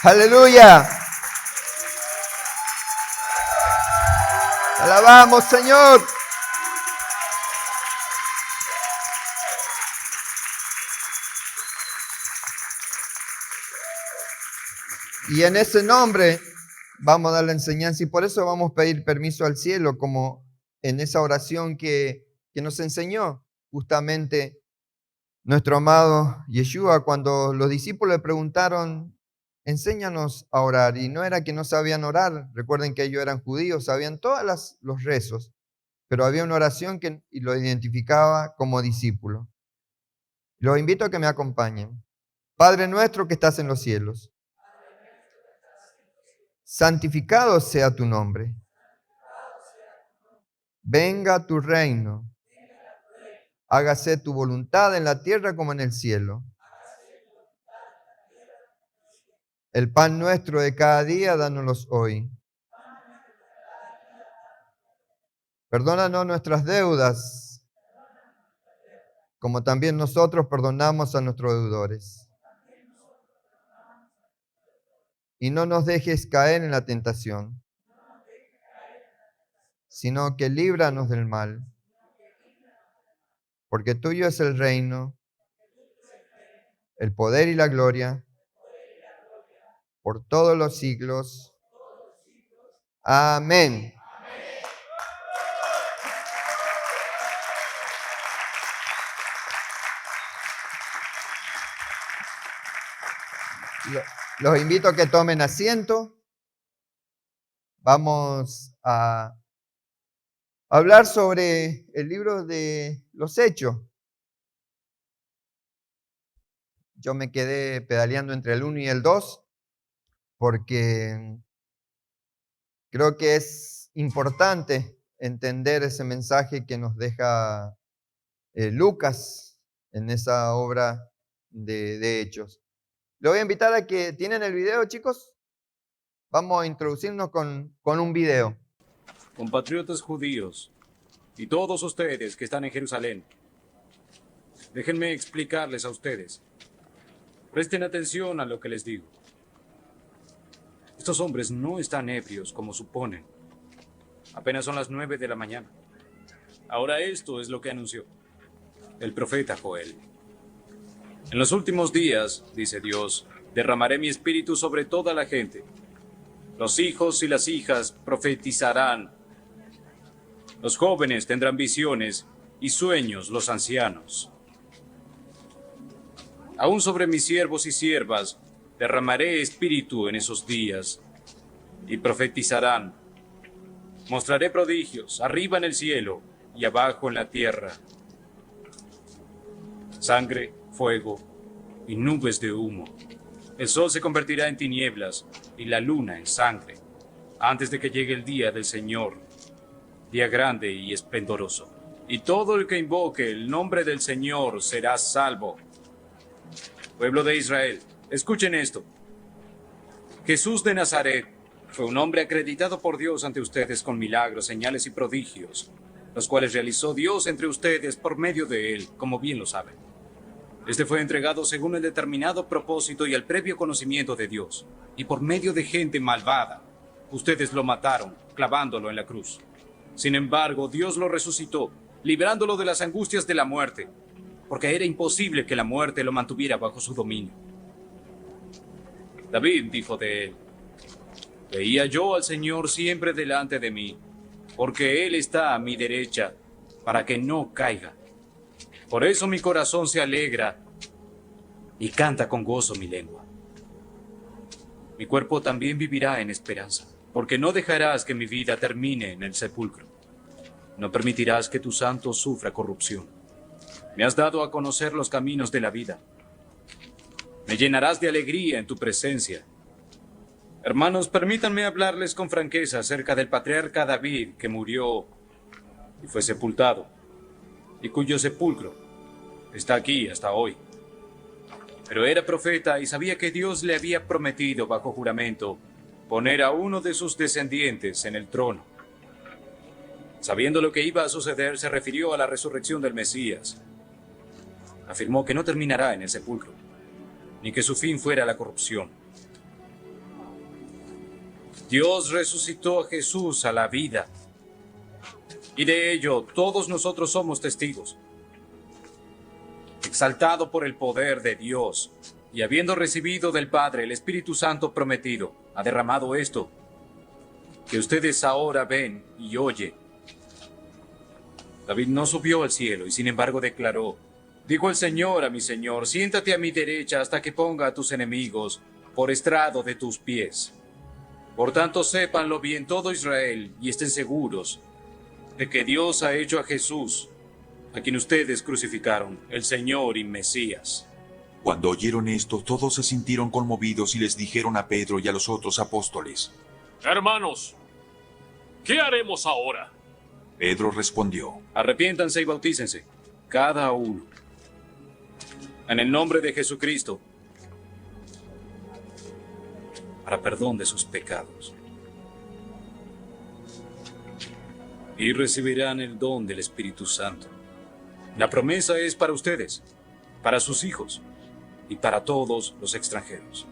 Aleluya. Alabamos, Señor. Y en ese nombre vamos a dar la enseñanza y por eso vamos a pedir permiso al cielo, como en esa oración que nos enseñó justamente nuestro amado Yeshua cuando los discípulos le preguntaron, enséñanos a orar. Y no era que no sabían orar, recuerden que ellos eran judíos, sabían todos los rezos, pero había una oración que lo identificaba como discípulo. Los invito a que me acompañen. Padre nuestro que estás en los cielos, santificado sea tu nombre. Venga tu reino. Hágase tu voluntad en la tierra como en el cielo. El pan nuestro de cada día, dánoslo hoy. Perdónanos nuestras deudas, como también nosotros perdonamos a nuestros deudores. Y no nos dejes caer en la tentación, sino que líbranos del mal. Porque tuyo es el reino, el poder y la gloria, por todos los siglos. Amén. Los invito a que tomen asiento. Vamos a hablar sobre el libro de los Hechos. Yo me quedé pedaleando entre el 1 y el 2 porque creo que es importante entender ese mensaje que nos deja Lucas en esa obra de Hechos. Le voy a invitar a que, ¿tienen el video, chicos? Vamos a introducirnos con un video. Compatriotas judíos y todos ustedes que están en Jerusalén, déjenme explicarles a ustedes. Presten atención a lo que les digo. Estos hombres no están ebrios como suponen. Apenas son las 9 de la mañana. Ahora esto es lo que anunció el profeta Joel. En los últimos días, dice Dios, derramaré mi espíritu sobre toda la gente. Los hijos y las hijas profetizarán. Los jóvenes tendrán visiones y sueños los ancianos. Aún sobre mis siervos y siervas derramaré espíritu en esos días y profetizarán. Mostraré prodigios arriba en el cielo y abajo en la tierra. Sangre, fuego y nubes de humo. El sol se convertirá en tinieblas y la luna en sangre antes de que llegue el día del Señor, día grande y esplendoroso. Y todo el que invoque el nombre del Señor será salvo. Pueblo de Israel, escuchen esto. Jesús de Nazaret fue un hombre acreditado por Dios ante ustedes con milagros, señales y prodigios, los cuales realizó Dios entre ustedes por medio de él, como bien lo saben. Este fue entregado según el determinado propósito y el previo conocimiento de Dios, y por medio de gente malvada, ustedes lo mataron, clavándolo en la cruz. Sin embargo, Dios lo resucitó, librándolo de las angustias de la muerte, porque era imposible que la muerte lo mantuviera bajo su dominio. David dijo de él: veía yo al Señor siempre delante de mí, porque Él está a mi derecha, para que no caiga. Por eso mi corazón se alegra y canta con gozo mi lengua. Mi cuerpo también vivirá en esperanza, porque no dejarás que mi vida termine en el sepulcro. No permitirás que tu santo sufra corrupción. Me has dado a conocer los caminos de la vida. Me llenarás de alegría en tu presencia. Hermanos, permítanme hablarles con franqueza acerca del patriarca David, que murió y fue sepultado, y cuyo sepulcro está aquí hasta hoy. Pero era profeta y sabía que Dios le había prometido bajo juramento poner a uno de sus descendientes en el trono. Sabiendo lo que iba a suceder, se refirió a la resurrección del Mesías. Afirmó que no terminará en el sepulcro, ni que su fin fuera la corrupción. Dios resucitó a Jesús a la vida. Y de ello todos nosotros somos testigos. Exaltado por el poder de Dios, y habiendo recibido del Padre el Espíritu Santo prometido, ha derramado esto, que ustedes ahora ven y oyen. David no subió al cielo y sin embargo declaró: dijo el Señor a mi Señor, siéntate a mi derecha hasta que ponga a tus enemigos por estrado de tus pies. Por tanto, sépanlo bien todo Israel y estén seguros de que Dios ha hecho a Jesús, a quien ustedes crucificaron, el Señor y Mesías. Cuando oyeron esto, todos se sintieron conmovidos y les dijeron a Pedro y a los otros apóstoles: Hermanos, ¿qué haremos ahora? Pedro respondió: Arrepiéntanse y bautícense, cada uno, en el nombre de Jesucristo, para perdón de sus pecados. Y recibirán el don del Espíritu Santo. La promesa es para ustedes, para sus hijos y para todos los extranjeros,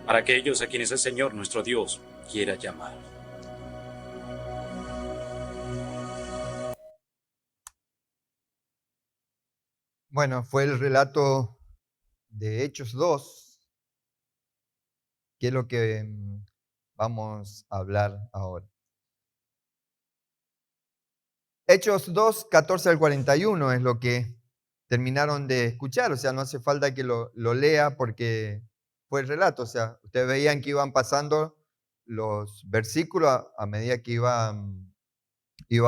para aquellos a quienes el Señor nuestro Dios quiera llamar. Bueno, fue el relato de Hechos 2, que es lo que vamos a hablar ahora. Hechos 2, 14 al 41 es lo que terminaron de escuchar, o sea, no hace falta que lo lea porque fue el relato, o sea, ustedes veían que iban pasando los versículos a medida que iba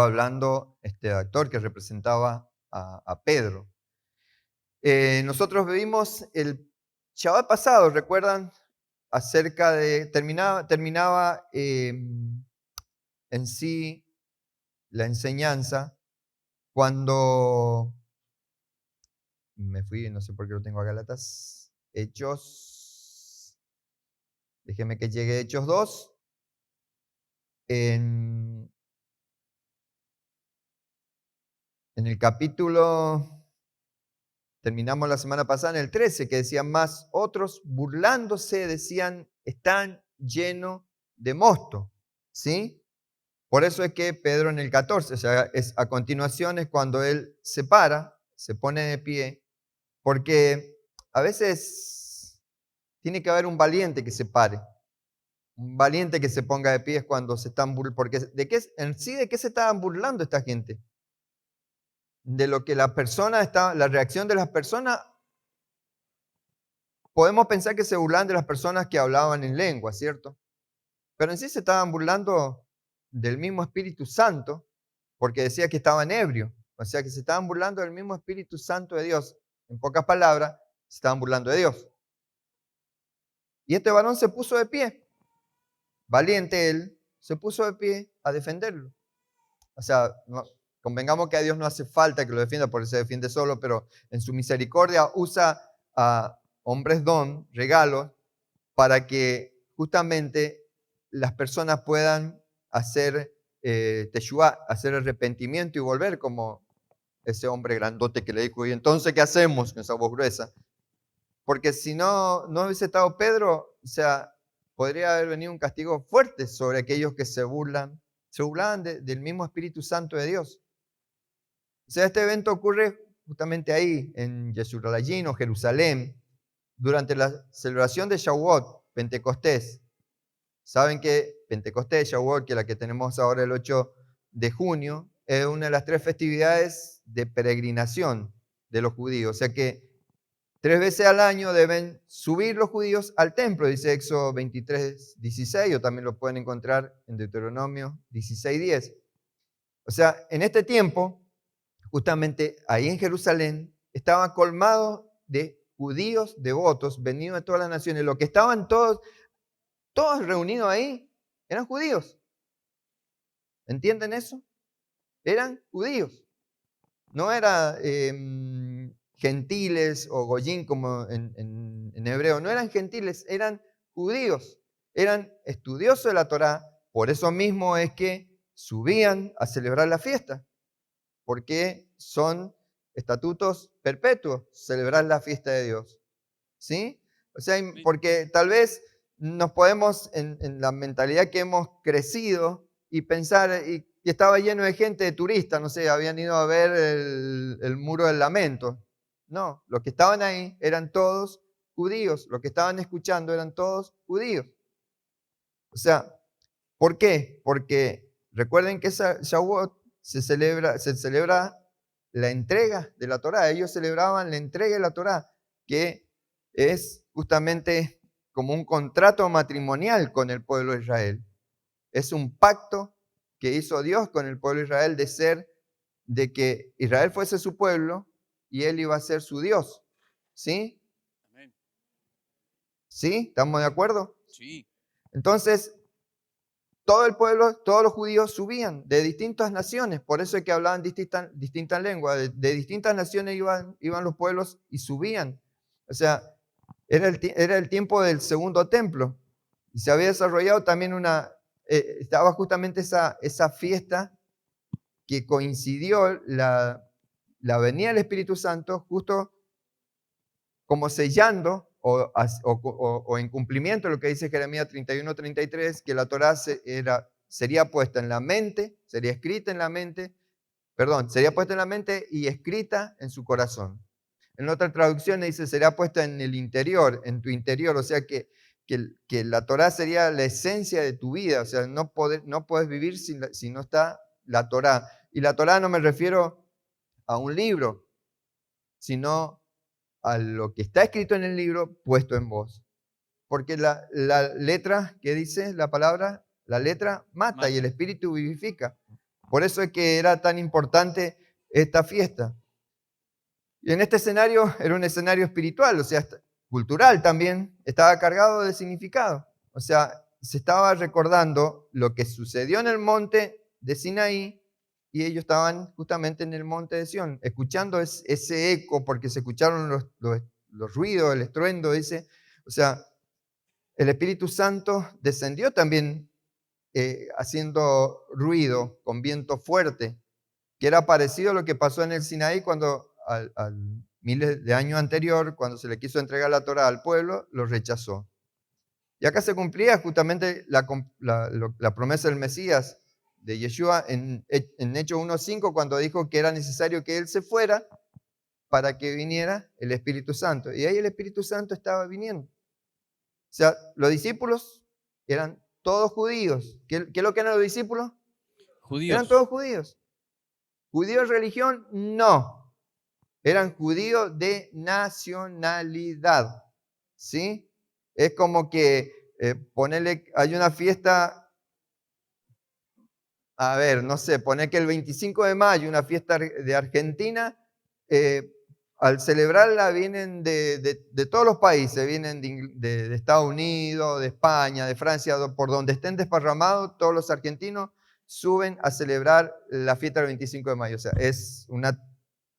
hablando este actor que representaba a Pedro. Nosotros vimos el Shabbat pasado, ¿recuerdan? Acerca de, terminaba en sí la enseñanza cuando, me fui, no sé por qué lo tengo a Gálatas, Hechos, déjeme que llegue a Hechos 2, en el capítulo, terminamos la semana pasada en el 13, que decían más, otros burlándose decían, están llenos de mosto, ¿sí? Por eso es que Pedro en el 14, o sea, a continuación es cuando él se para, se pone de pie, porque a veces tiene que haber un valiente que se pare, un valiente que se ponga de pie es cuando se están burlando, porque ¿de qué se estaban burlando esta gente? De lo que la reacción de las personas, podemos pensar que se burlan de las personas que hablaban en lengua, ¿cierto? Pero en sí se estaban burlando del mismo Espíritu Santo, porque decía que estaban ebrios, o sea que se estaban burlando del mismo Espíritu Santo de Dios. En pocas palabras, se estaban burlando de Dios. Y este varón se puso de pie, valiente él, se puso de pie a defenderlo. O sea, convengamos que a Dios no hace falta que lo defienda porque se defiende solo, pero en su misericordia usa a hombres regalos, para que justamente las personas puedan hacer teshuvá, hacer arrepentimiento y volver, como ese hombre grandote que le dijo, ¿y entonces qué hacemos? Con esa voz gruesa. Porque si no hubiese estado Pedro, o sea, podría haber venido un castigo fuerte sobre aquellos que se burlaban del mismo Espíritu Santo de Dios. O sea, este evento ocurre justamente ahí, en Yeshuralajim o Jerusalén, durante la celebración de Shavuot, Pentecostés. Saben que Pentecostés, Shavuot, que es la que tenemos ahora el 8 de junio, es una de las 3 festividades de peregrinación de los judíos. O sea que 3 veces al año deben subir los judíos al templo, dice Éxodo 23, 16, o también lo pueden encontrar en Deuteronomio 16, 10. O sea, en este tiempo, justamente ahí en Jerusalén, estaban colmados de judíos devotos, venidos de todas las naciones. Los que estaban todos reunidos ahí eran judíos. ¿Entienden eso? Eran judíos. No eran gentiles o goyín como en hebreo. No eran gentiles, eran judíos. Eran estudiosos de la Torá. Por eso mismo es que subían a celebrar la fiesta. Porque son estatutos perpetuos, celebrar la fiesta de Dios. ¿Sí? O sea, porque tal vez nos podemos, en la mentalidad que hemos crecido, y pensar y estaba lleno de gente, de turistas, no sé, habían ido a ver el muro del lamento. No, los que estaban ahí eran todos judíos, los que estaban escuchando eran todos judíos. O sea, ¿por qué? Porque recuerden que Shavuot se celebra la entrega de la Torá. Ellos celebraban la entrega de la Torá, que es justamente como un contrato matrimonial con el pueblo de Israel. Es un pacto que hizo Dios con el pueblo de Israel de que Israel fuese su pueblo y él iba a ser su Dios. ¿Sí? Amén. ¿Sí? ¿Estamos de acuerdo? Sí. Entonces, todo el pueblo, todos los judíos subían de distintas naciones, por eso es que hablaban distintas lenguas, de distintas naciones iban los pueblos y subían. O sea, era el tiempo del segundo templo y se había desarrollado también estaba justamente esa fiesta que coincidió la venida del Espíritu Santo justo como sellando o en cumplimiento de lo que dice Jeremías 31-33, que la Torá sería puesta en la mente, sería escrita en la mente, sería puesta en la mente y escrita en su corazón. En otra traducción dice, será puesta en el interior, en tu interior, o sea que la Torá sería la esencia de tu vida, o sea, no puedes vivir si no está la Torá. Y la Torá no me refiero a un libro, sino a lo que está escrito en el libro puesto en vos. Porque la letra, ¿qué dice la palabra? La letra mata y el espíritu vivifica. Por eso es que era tan importante esta fiesta. Y en este escenario era un escenario espiritual, o sea, cultural también, estaba cargado de significado. O sea, se estaba recordando lo que sucedió en el monte de Sinaí y ellos estaban justamente en el monte de Sión, escuchando ese eco, porque se escucharon los ruidos, el estruendo, dice. O sea, el Espíritu Santo descendió también haciendo ruido, con viento fuerte, que era parecido a lo que pasó en el Sinaí cuando al miles de años anterior, cuando se le quiso entregar la Torá al pueblo, lo rechazó. Y acá se cumplía justamente la promesa del Mesías, de Yeshua, en Hechos 1:5, cuando dijo que era necesario que Él se fuera para que viniera el Espíritu Santo. Y ahí el Espíritu Santo estaba viniendo. O sea, los discípulos eran todos judíos. ¿Qué es lo que eran los discípulos? Judíos. Eran todos judíos. ¿Judíos de religión? No. Eran judíos de nacionalidad. ¿Sí? Es como que hay una fiesta, a ver, no sé, poner que el 25 de mayo, una fiesta de Argentina, al celebrarla vienen de todos los países, vienen de Estados Unidos, de España, de Francia, por donde estén desparramados, todos los argentinos suben a celebrar la fiesta del 25 de mayo. O sea, es una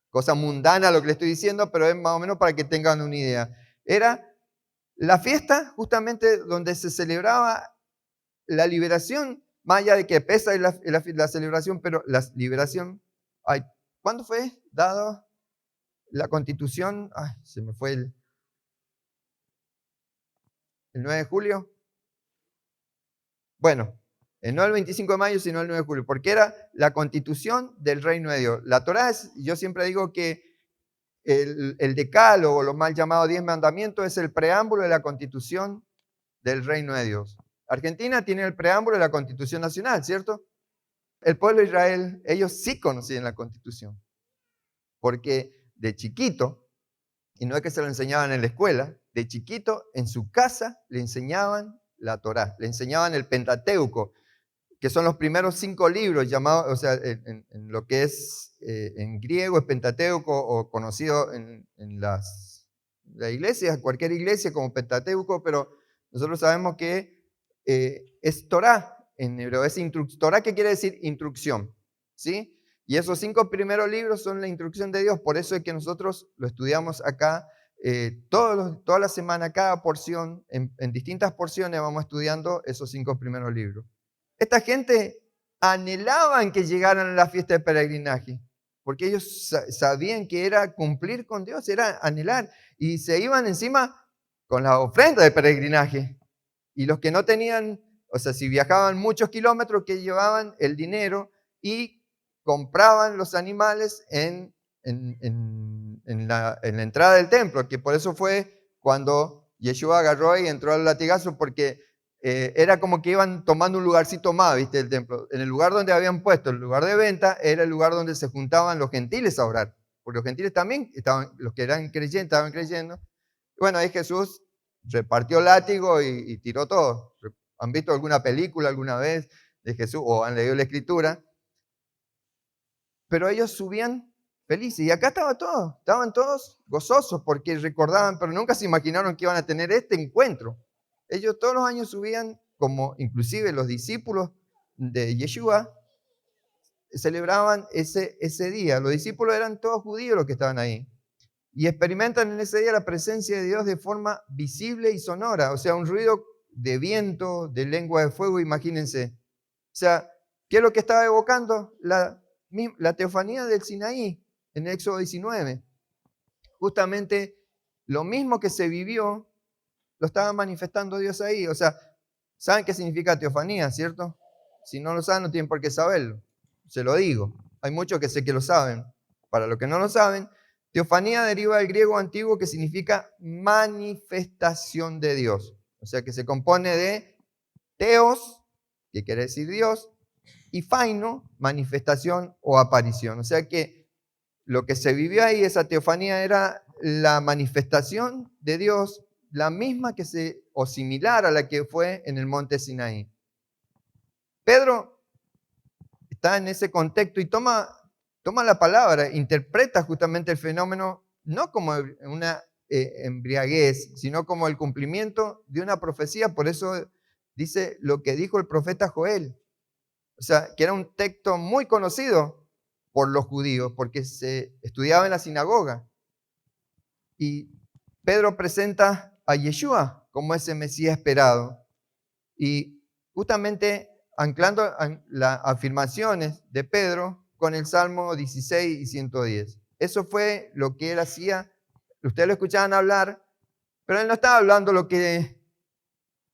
cosa mundana lo que le estoy diciendo, pero es más o menos para que tengan una idea. Era la fiesta justamente donde se celebraba la liberación, más allá de que pesa la celebración, pero la liberación, ¿cuándo fue dado la Constitución? Se me fue el 9 de julio. Bueno, no el 25 de mayo, sino el 9 de julio, porque era la Constitución del Reino de Dios. La Torá yo siempre digo que el decálogo, los mal llamados 10 mandamientos, es el preámbulo de la Constitución del Reino de Dios. Argentina tiene el preámbulo de la Constitución Nacional, ¿cierto? El pueblo de Israel, ellos sí conocían la Constitución, porque de chiquito, y no es que se lo enseñaban en la escuela, de chiquito en su casa le enseñaban la Torá, le enseñaban el Pentateuco, que son los primeros 5 libros llamados, o sea, en lo que es en griego es Pentateuco, o conocido en la iglesia, cualquier iglesia como Pentateuco, pero nosotros sabemos que es Torá en hebreo. Torá, ¿qué quiere decir? Instrucción, ¿sí? Y esos 5 primeros libros son la instrucción de Dios, por eso es que nosotros lo estudiamos acá toda la semana, cada porción, en distintas porciones vamos estudiando esos 5 primeros libros. Esta gente anhelaban que llegaran a la fiesta de peregrinaje, porque ellos sabían que era cumplir con Dios, era anhelar, y se iban encima con la ofrenda de peregrinaje. Y los que no tenían, o sea, si viajaban muchos kilómetros, que llevaban el dinero y compraban los animales en la entrada del templo, que por eso fue cuando Yeshua agarró y entró al latigazo, porque era como que iban tomando un lugarcito más, ¿viste? El templo. En el lugar donde habían puesto el lugar de venta, era el lugar donde se juntaban los gentiles a orar. Porque los gentiles también estaban, los que eran creyentes, estaban creyendo. Bueno, ahí Jesús repartió látigo y tiró todo. ¿Han visto alguna película alguna vez de Jesús o han leído la Escritura? Pero ellos subían felices. Y acá estaban todos gozosos porque recordaban, pero nunca se imaginaron que iban a tener este encuentro. Ellos todos los años subían, como inclusive los discípulos de Yeshua, celebraban ese día. Los discípulos eran todos judíos los que estaban ahí. Y experimentan en ese día la presencia de Dios de forma visible y sonora. O sea, un ruido de viento, de lengua de fuego, imagínense. O sea, ¿qué es lo que estaba evocando? La teofanía del Sinaí en Éxodo 19. Justamente lo mismo que se vivió, lo estaba manifestando Dios ahí. O sea, ¿saben qué significa teofanía, cierto? Si no lo saben, no tienen por qué saberlo. Se lo digo. Hay muchos que sé que lo saben. Para los que no lo saben, teofanía deriva del griego antiguo que significa manifestación de Dios. O sea, que se compone de teos, que quiere decir Dios, y faino, manifestación o aparición. O sea que lo que se vivió ahí, esa teofanía, era la manifestación de Dios, la misma o similar a la que fue en el monte Sinaí. Pedro está en ese contexto y toma la palabra, interpreta justamente el fenómeno no como una embriaguez, sino como el cumplimiento de una profecía. Por eso dice lo que dijo el profeta Joel. O sea, que era un texto muy conocido por los judíos, porque se estudiaba en la sinagoga. Y Pedro presenta a Yeshua como ese Mesías esperado. Y justamente anclando las afirmaciones de Pedro con el Salmo 16 y 110. Eso fue lo que él hacía. Ustedes lo escuchaban hablar, pero él no estaba hablando lo que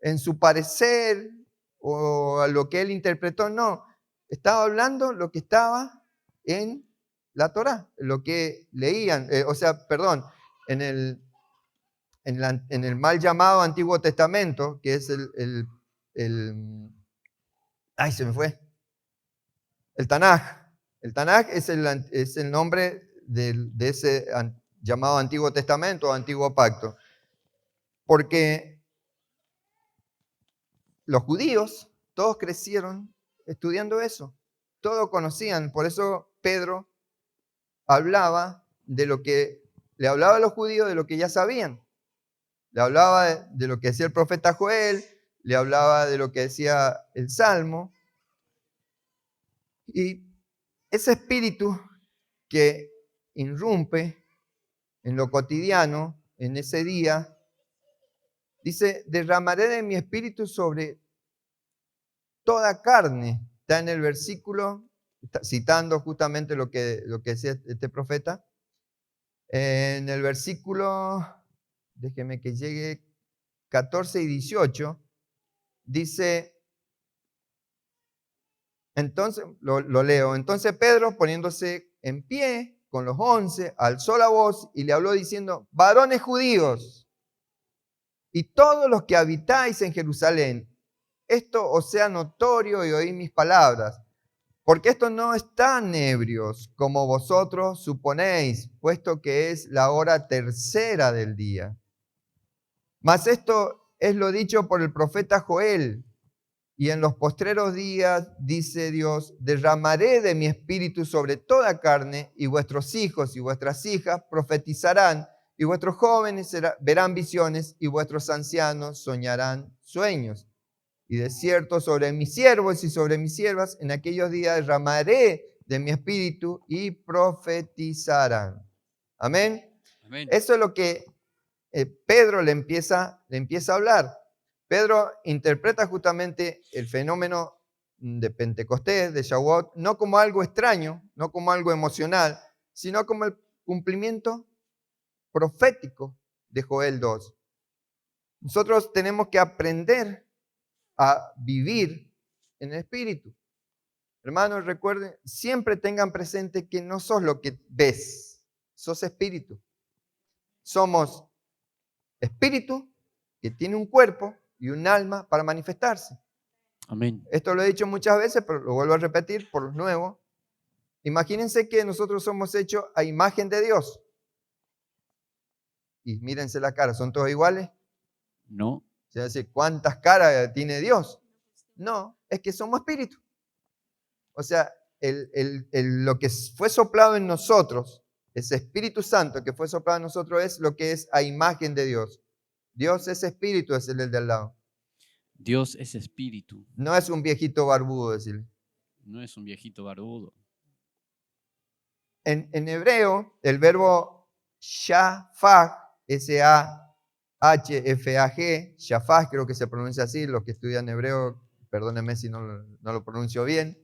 en su parecer o a lo que él interpretó, no. Estaba hablando lo que estaba en la Torá, lo que leían, en el mal llamado Antiguo Testamento, que es ¡ay, se me fue! El Tanaj. El Tanaj es el nombre de ese llamado Antiguo Testamento o Antiguo Pacto. Porque los judíos, todos crecieron estudiando eso. Todos conocían. Por eso Pedro hablaba de lo que le hablaba a los judíos de lo que ya sabían. Le hablaba de lo que decía el profeta Joel, le hablaba de lo que decía el Salmo. Y ese espíritu que irrumpe en lo cotidiano, en ese día, dice, derramaré de mi espíritu sobre toda carne. Está en el versículo, citando justamente lo que decía este profeta. En el versículo, déjeme que llegue, 14 y 18, dice, entonces, lo leo, entonces Pedro, poniéndose en pie con los 11, alzó la voz y le habló diciendo, varones judíos y todos los que habitáis en Jerusalén, esto os sea notorio y oíd mis palabras, porque estos no están ebrios como vosotros suponéis, puesto que es la hora tercera del día. Mas esto es lo dicho por el profeta Joel. Y en los postreros días, dice Dios, derramaré de mi espíritu sobre toda carne, y vuestros hijos y vuestras hijas profetizarán, y vuestros jóvenes verán visiones, y vuestros ancianos soñarán sueños. Y de cierto sobre mis siervos y sobre mis siervas, en aquellos días derramaré de mi espíritu y profetizarán. Amén. Amén. Eso es lo que Pedro le empieza a hablar. Pedro interpreta justamente el fenómeno de Pentecostés, de Shavuot, no como algo extraño, no como algo emocional, sino como el cumplimiento profético de Joel 2. Nosotros tenemos que aprender a vivir en el Espíritu. Hermanos, recuerden, siempre tengan presente que no sos lo que ves, sos espíritu. Somos espíritu que tiene un cuerpo y un alma para manifestarse. Amén. Esto lo he dicho muchas veces, pero lo vuelvo a repetir por los nuevos. Imagínense que nosotros somos hechos a imagen de Dios. Y mírense la cara, ¿son todos iguales? No. O sea, ¿cuántas caras tiene Dios? No, es que somos espíritu. O sea, lo que fue soplado en nosotros, ese Espíritu Santo que fue soplado en nosotros es lo que es a imagen de Dios. Dios es espíritu, es el de al lado. Dios es espíritu, No es un viejito barbudo, decirle. no es un viejito barbudo. En hebreo, el verbo shafag, S-A-H-F-A-G, shafag creo que se pronuncia así, los que estudian hebreo, perdónenme si no lo pronuncio bien,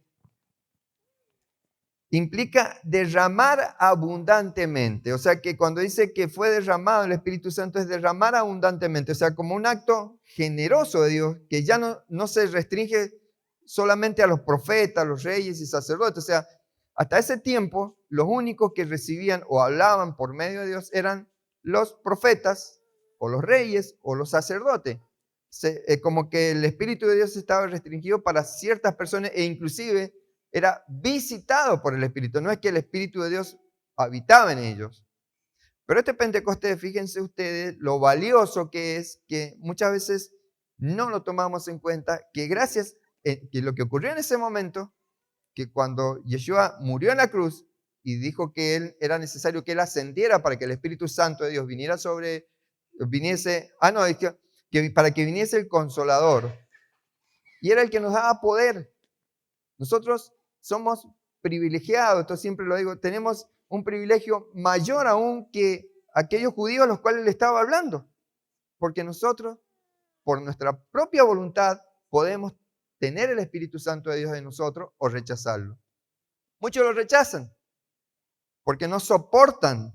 implica derramar abundantemente. O sea que cuando dice que fue derramado el Espíritu Santo es derramar abundantemente. O sea, como un acto generoso de Dios que ya no se restringe solamente a los profetas, los reyes y sacerdotes. O sea, hasta ese tiempo los únicos que recibían o hablaban por medio de Dios eran los profetas o los reyes o los sacerdotes. Como que el Espíritu de Dios estaba restringido para ciertas personas e inclusive era visitado por el Espíritu. No es que el Espíritu de Dios habitaba en ellos. Pero este Pentecostés, fíjense ustedes lo valioso que es, que muchas veces no lo tomamos en cuenta, que gracias a que lo que ocurrió en ese momento, que cuando Yeshua murió en la cruz y dijo que era necesario que él ascendiera para que el Espíritu Santo de Dios para que viniese el Consolador. Y era el que nos daba poder. Nosotros somos privilegiados, esto siempre lo digo, tenemos un privilegio mayor aún que aquellos judíos a los cuales le estaba hablando. Porque nosotros, por nuestra propia voluntad, podemos tener el Espíritu Santo de Dios en nosotros o rechazarlo. Muchos lo rechazan porque no soportan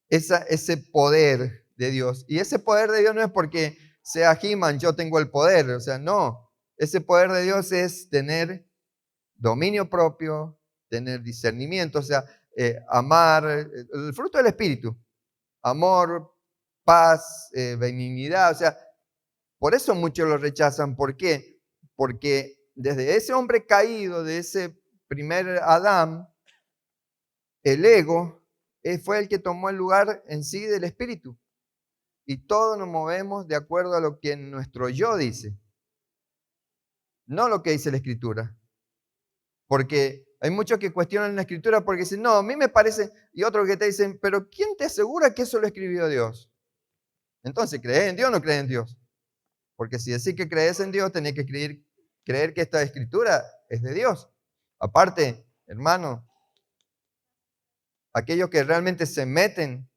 ese poder de Dios. Y ese poder de Dios no es porque sea He-Man, yo tengo el poder. O sea, no. Ese poder de Dios es tener dominio propio, tener discernimiento, o sea, amar, el fruto del Espíritu. Amor, paz, benignidad. O sea, por eso muchos lo rechazan. ¿Por qué? Porque desde ese hombre caído, de ese primer Adán, el ego fue el que tomó el lugar en sí del Espíritu. Y todos nos movemos de acuerdo a lo que nuestro yo dice, no lo que dice la Escritura. Porque hay muchos que cuestionan la Escritura porque dicen, no, a mí me parece, y otros que te dicen, pero ¿quién te asegura que eso lo escribió Dios? Entonces, ¿crees en Dios o no crees en Dios? Porque si decís que crees en Dios, tenés que creer que esta Escritura es de Dios. Aparte, hermano, aquellos que realmente se meten,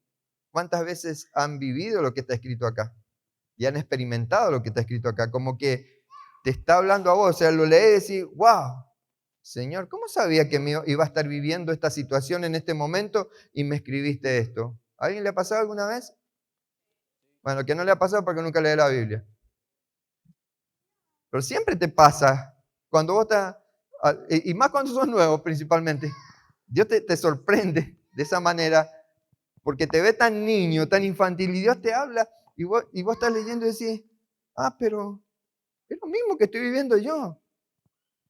¿cuántas veces han vivido lo que está escrito acá? Y han experimentado lo que está escrito acá, como que te está hablando a vos, o sea, lo lees y decís, wow, Señor, ¿cómo sabía que iba a estar viviendo esta situación en este momento y me escribiste esto? ¿A alguien le ha pasado alguna vez? Bueno, que no le ha pasado porque nunca lee la Biblia. Pero siempre te pasa, cuando vos estás, y más cuando sos nuevos principalmente, Dios te sorprende de esa manera, porque te ve tan niño, tan infantil, y Dios te habla, y vos estás leyendo y decís, pero es lo mismo que estoy viviendo yo.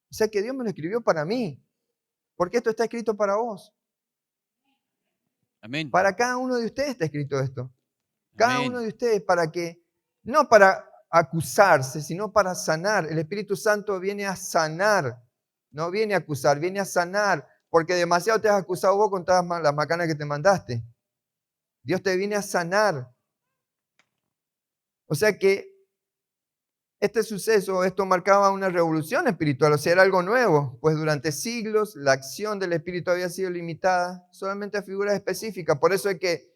O sea que Dios me lo escribió para mí, porque esto está escrito para vos. Amén. Para cada uno de ustedes está escrito esto. Cada Amén. uno de ustedes para que, no para acusarse, sino para sanar. El Espíritu Santo viene a sanar, no viene a acusar, viene a sanar, porque demasiado te has acusado vos con todas las macanas que te mandaste. Dios te viene a sanar. O sea que este suceso, esto marcaba una revolución espiritual, o sea, era algo nuevo, pues durante siglos la acción del Espíritu había sido limitada solamente a figuras específicas. Por eso es que,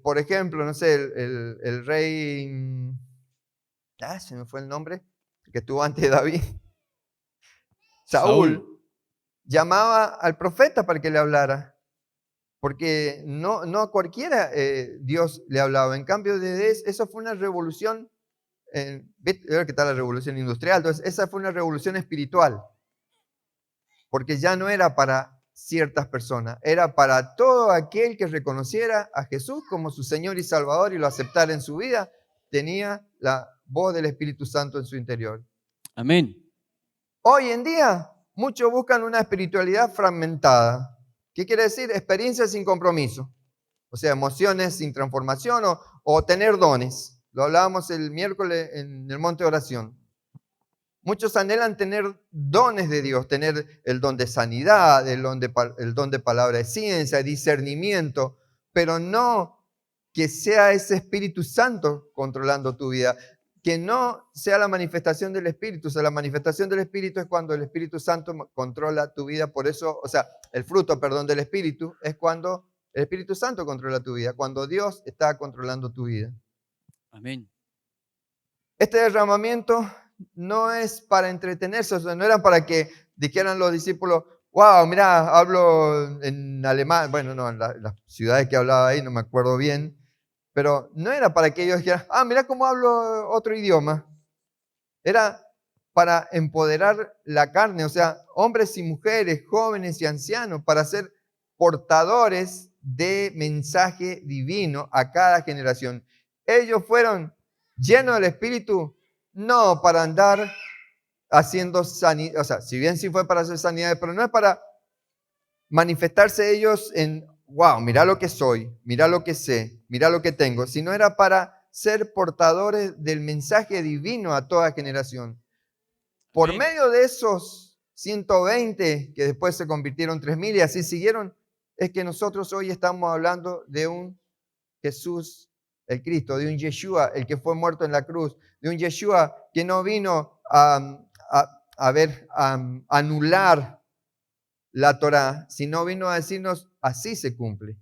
por ejemplo, no sé, el rey, se me fue el nombre, que estuvo antes de David, Saúl, llamaba al profeta para que le hablara, porque no a cualquiera Dios le hablaba. En cambio, eso fue una revolución ¿Viste qué tal la revolución industrial? Entonces, esa fue una revolución espiritual, porque ya no era para ciertas personas, era para todo aquel que reconociera a Jesús como su Señor y Salvador y lo aceptara en su vida, tenía la voz del Espíritu Santo en su interior. Amén. Hoy en día, muchos buscan una espiritualidad fragmentada. ¿Qué quiere decir? Experiencias sin compromiso. O sea, emociones sin transformación o tener dones. Lo hablábamos el miércoles en el monte de oración. Muchos anhelan tener dones de Dios, tener el don de sanidad, el don de palabra de ciencia, discernimiento, pero no que sea ese Espíritu Santo controlando tu vida, que no sea la manifestación del Espíritu. O sea, la manifestación del Espíritu es cuando el Espíritu Santo controla tu vida. Por eso, o sea, el fruto, perdón, del Espíritu es cuando el Espíritu Santo controla tu vida, cuando Dios está controlando tu vida. Amén. Este derramamiento no es para entretenerse, o sea, no era para que dijeran los discípulos, wow, mira, hablo en alemán, bueno, no, en las ciudades que hablaba ahí, no me acuerdo bien, pero no era para que ellos dijeran, mira cómo hablo otro idioma. Era para empoderar la carne, o sea, hombres y mujeres, jóvenes y ancianos, para ser portadores de mensaje divino a cada generación. Ellos fueron llenos del Espíritu, no para andar haciendo sanidad, o sea, si bien sí fue para hacer sanidades, pero no es para manifestarse ellos en, wow, mira lo que soy, mira lo que sé, mira lo que tengo, sino era para ser portadores del mensaje divino a toda generación. Por Amén. medio de esos 120 que después se convirtieron en 3000 y así siguieron, es que nosotros hoy estamos hablando de un Jesús, el Cristo, de un Yeshua, el que fue muerto en la cruz, de un Yeshua que no vino a anular la Torá, sino vino a decirnos, así se cumple.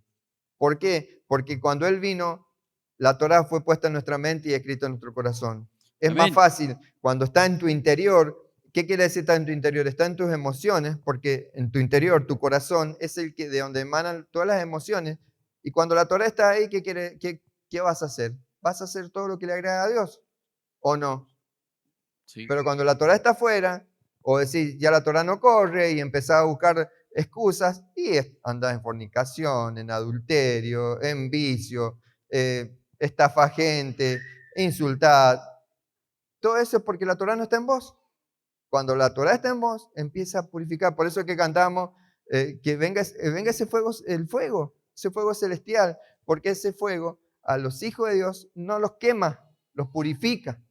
¿Por qué? Porque cuando Él vino, la Torá fue puesta en nuestra mente y escrita en nuestro corazón. Es Amén. más fácil cuando está en tu interior. ¿Qué quiere decir está en tu interior? Está en tus emociones, porque en tu interior, tu corazón, es el que de donde emanan todas las emociones. Y cuando la Torá está ahí, ¿qué vas a hacer? ¿Vas a hacer todo lo que le agrada a Dios o no? Sí. Pero cuando la Torá está afuera, o decir, ya la Torá no corre y empezás a buscar excusas, y andás en fornicación, en adulterio, en vicio, estafa gente, insultad. Todo eso es porque la Torá no está en vos. Cuando la Torá está en vos, empieza a purificar. Por eso es que cantamos que venga ese fuego, ese fuego celestial, porque ese fuego a los hijos de Dios no los quema, los purifica.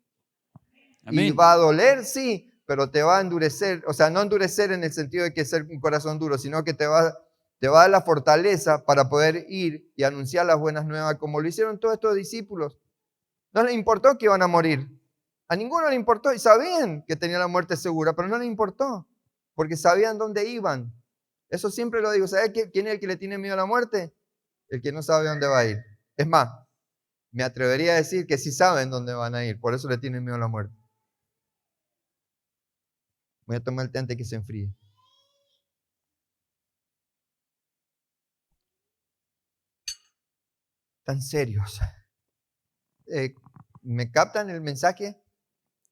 Amén. Y va a doler, sí, pero te va a endurecer, o sea, no endurecer en el sentido de que ser un corazón duro, sino que te va a dar la fortaleza para poder ir y anunciar las buenas nuevas, como lo hicieron todos estos discípulos. No les importó que iban a morir. A ninguno le importó y sabían que tenía la muerte segura, pero no les importó, porque sabían dónde iban. Eso siempre lo digo. ¿Sabes quién es el que le tiene miedo a la muerte? El que no sabe dónde va a ir. Es más, me atrevería a decir que sí saben dónde van a ir, por eso le tienen miedo a la muerte. Voy a tomar el té antes que se enfríe. Tan serios. ¿Me captan el mensaje?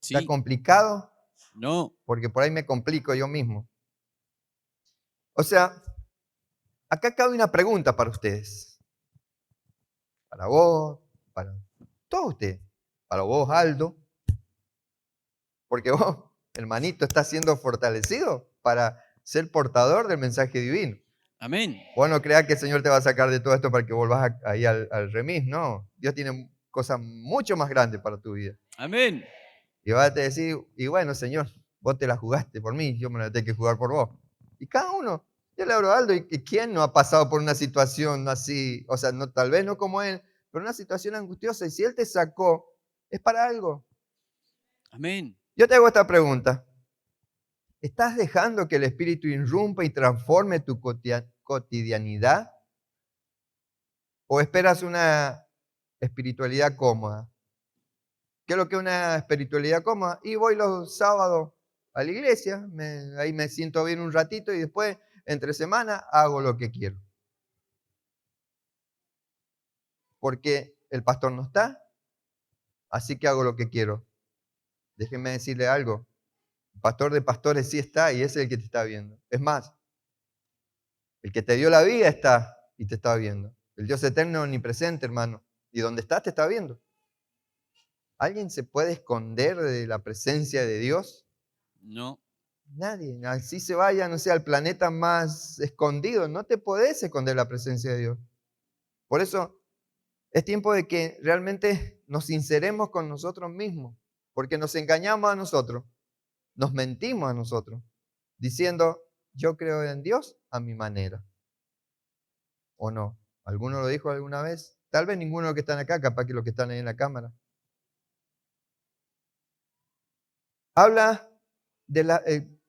Sí. ¿Está complicado? No. Porque por ahí me complico yo mismo. O sea, acá cabe una pregunta para ustedes. Para vos, para todos ustedes. Para vos, Aldo. Porque vos, hermanito, estás siendo fortalecido para ser portador del mensaje divino. Amén. Vos no creas que el Señor te va a sacar de todo esto para que volvás ahí al remis, no. Dios tiene cosas mucho más grandes para tu vida. Amén. Y vas a decir, y bueno, Señor, vos te la jugaste por mí, yo me la tengo que jugar por vos. Y cada uno, yo le hablo a Aldo, ¿y quién no ha pasado por una situación así? O sea, no, tal vez no como él, pero una situación angustiosa. Y si Él te sacó, es para algo. Amén. Yo te hago esta pregunta. ¿Estás dejando que el Espíritu irrumpa y transforme tu cotidianidad? ¿O esperas una espiritualidad cómoda? ¿Qué es lo que es una espiritualidad cómoda? Y voy los sábados a la iglesia, ahí me siento bien un ratito y después, entre semana, hago lo que quiero. Porque el pastor no está, así que hago lo que quiero. déjeme decirle algo. El pastor de pastores sí está y es el que te está viendo. Es más, el que te dio la vida está y te está viendo. El Dios eterno omnipresente, hermano. Y donde estás te está viendo. ¿Alguien se puede esconder de la presencia de Dios? No. Nadie. Así se vaya, no sé, al planeta más escondido. No te podés esconder la presencia de Dios. Por eso es tiempo de que realmente nos sinceremos con nosotros mismos. Porque nos engañamos a nosotros. Nos mentimos a nosotros. Diciendo, yo creo en Dios a mi manera. ¿O no? ¿Alguno lo dijo alguna vez? Tal vez ninguno de los que están acá, capaz que los que están ahí en la cámara.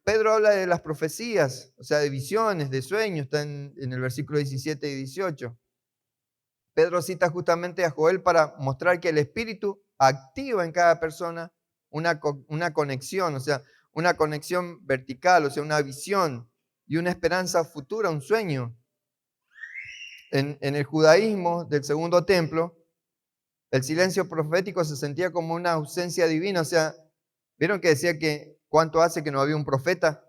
Pedro habla de las profecías, o sea, de visiones, de sueños, está en el versículo 17 y 18. Pedro cita justamente a Joel para mostrar que el Espíritu activa en cada persona una conexión, o sea, una conexión vertical, o sea, una visión y una esperanza futura, un sueño. En el judaísmo del segundo templo, el silencio profético se sentía como una ausencia divina, o sea, ¿vieron que decía que cuánto hace que no había un profeta?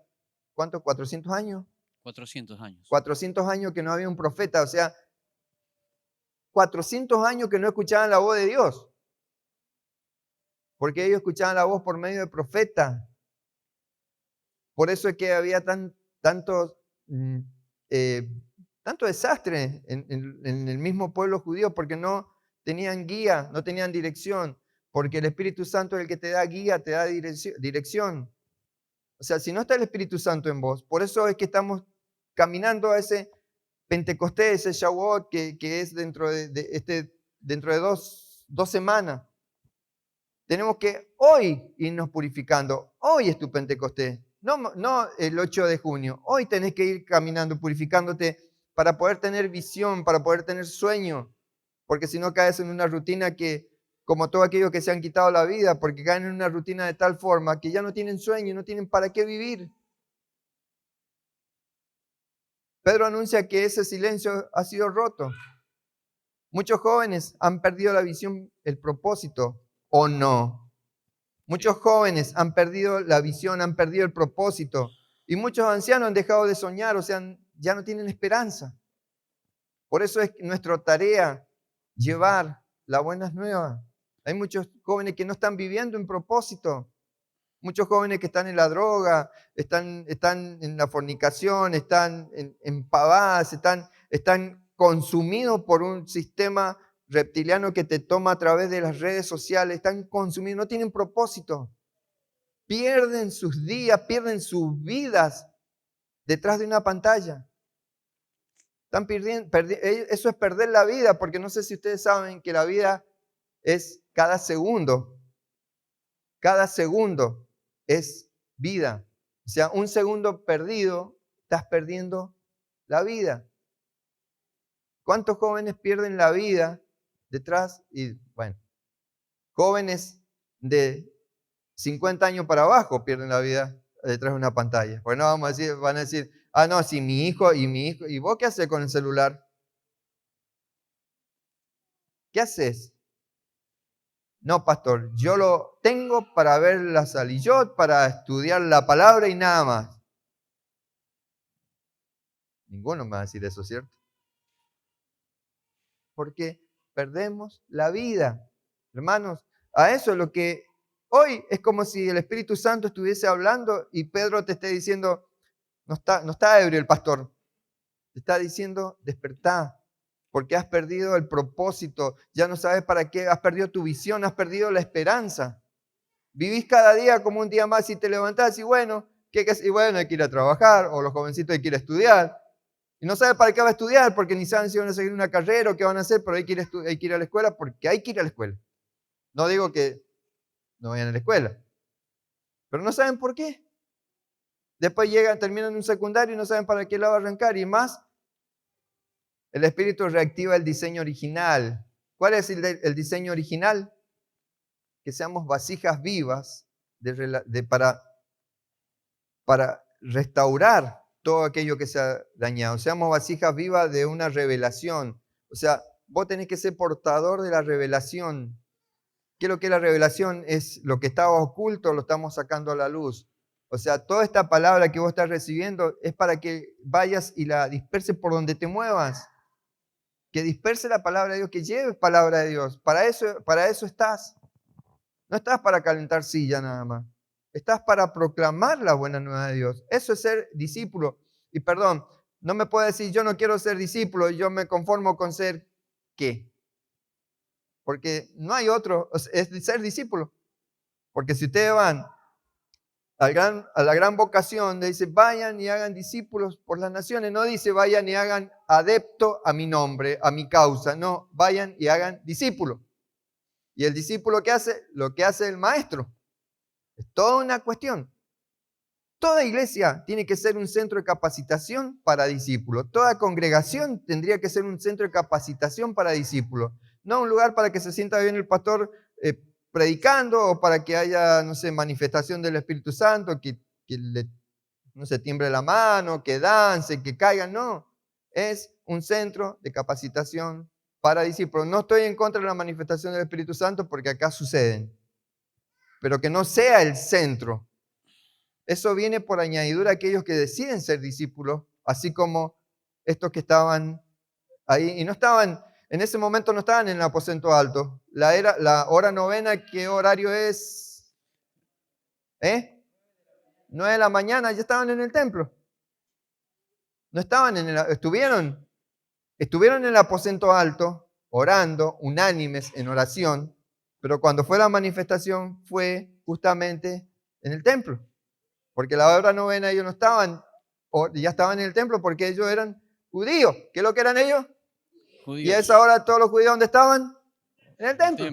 ¿Cuánto? ¿400 años? 400 años. 400 años que no había un profeta, o sea, 400 años que no escuchaban la voz de Dios. Porque ellos escuchaban la voz por medio de profetas. Por eso es que había tanto desastre en el mismo pueblo judío, porque no tenían guía, no tenían dirección. Porque el Espíritu Santo es el que te da guía, te da dirección. O sea, si no está el Espíritu Santo en vos, por eso es que estamos caminando a ese Pentecostés, ese Shavuot, que es dentro de dos semanas. Tenemos que hoy irnos purificando. Hoy es tu Pentecostés. No el 8 de junio. Hoy tenés que ir caminando, purificándote para poder tener visión, para poder tener sueño. Porque si no caes en una rutina que, como todos aquellos que se han quitado la vida, porque caen en una rutina de tal forma que ya no tienen sueño, no tienen para qué vivir. Pedro anuncia que ese silencio ha sido roto. Muchos jóvenes han perdido la visión, el propósito, ¿o no? Muchos jóvenes han perdido la visión, han perdido el propósito. Y muchos ancianos han dejado de soñar, o sea, ya no tienen esperanza. Por eso es nuestra tarea llevar las buenas nuevas. Hay muchos jóvenes que no están viviendo en propósito. Muchos jóvenes que están en la droga, están en la fornicación, están en pavadas, están consumidos por un sistema reptiliano que te toma a través de las redes sociales, están consumidos, no tienen propósito. Pierden sus días, pierden sus vidas detrás de una pantalla. Están eso es perder la vida, porque no sé si ustedes saben que la vida es cada segundo. Cada segundo es vida. O sea, un segundo perdido, estás perdiendo la vida. ¿Cuántos jóvenes pierden la vida detrás? Y bueno, jóvenes de 50 años para abajo pierden la vida detrás de una pantalla. Pues no vamos a decir, van a decir, no, si mi hijo, ¿y vos qué haces con el celular? ¿Qué haces? No, pastor, yo lo tengo para ver la salillot, para estudiar la palabra y nada más. Ninguno me va a decir eso, ¿cierto? Porque perdemos la vida. Hermanos, a eso es lo que hoy es como si el Espíritu Santo estuviese hablando y Pedro te esté diciendo, no está ebrio el pastor, te está diciendo, despertá, porque has perdido el propósito, ya no sabes para qué, has perdido tu visión, has perdido la esperanza. Vivís cada día como un día más y te levantás y bueno, y bueno, hay que ir a trabajar, o los jovencitos hay que ir a estudiar. Y no sabes para qué va a estudiar, porque ni saben si van a seguir una carrera o qué van a hacer, pero hay que ir a la escuela porque hay que ir a la escuela. No digo que no vayan a la escuela, pero no saben por qué. Después terminan un secundario y no saben para qué lado arrancar. Y más, el Espíritu reactiva el diseño original. ¿Cuál es el diseño original? Que seamos vasijas vivas para restaurar todo aquello que se ha dañado. Seamos vasijas vivas de una revelación. O sea, vos tenés que ser portador de la revelación. ¿Qué es lo que es la revelación? Es lo que estaba oculto, lo estamos sacando a la luz. O sea, toda esta palabra que vos estás recibiendo es para que vayas y la disperses por donde te muevas. Que disperse la palabra de Dios, que lleves palabra de Dios. Para eso estás. No estás para calentar silla nada más. Estás para proclamar la buena nueva de Dios. Eso es ser discípulo. Y perdón, no me puede decir yo no quiero ser discípulo y yo me conformo con ser ¿qué? Porque no hay otro, es ser discípulo. Porque si ustedes van a la gran vocación, dice vayan y hagan discípulos por las naciones, no dice vayan y hagan adepto a mi nombre, a mi causa, no, vayan y hagan discípulos. Y el discípulo ¿qué hace? Lo que hace el maestro. Es toda una cuestión. Toda iglesia tiene que ser un centro de capacitación para discípulos. Toda congregación tendría que ser un centro de capacitación para discípulos. No un lugar para que se sienta bien el pastor predicando o para que haya, no sé, manifestación del Espíritu Santo, que no se tiembre la mano, que dance, que caigan. No, es un centro de capacitación para discípulos. No estoy en contra de la manifestación del Espíritu Santo porque acá suceden, pero que no sea el centro. Eso viene por añadidura a aquellos que deciden ser discípulos, así como estos que estaban ahí y no estaban, en ese momento no estaban en el aposento alto. La hora novena, ¿qué horario es? 9 de la mañana, ya estaban en el templo. No estaban estuvieron en el aposento alto, orando, unánimes en oración, pero cuando fue la manifestación fue justamente en el templo. Porque la hora novena ellos no estaban, ya estaban en el templo porque ellos eran judíos. ¿Qué es lo que eran ellos? Judíos. Y a esa hora todos los judíos, ¿dónde estaban? En el templo.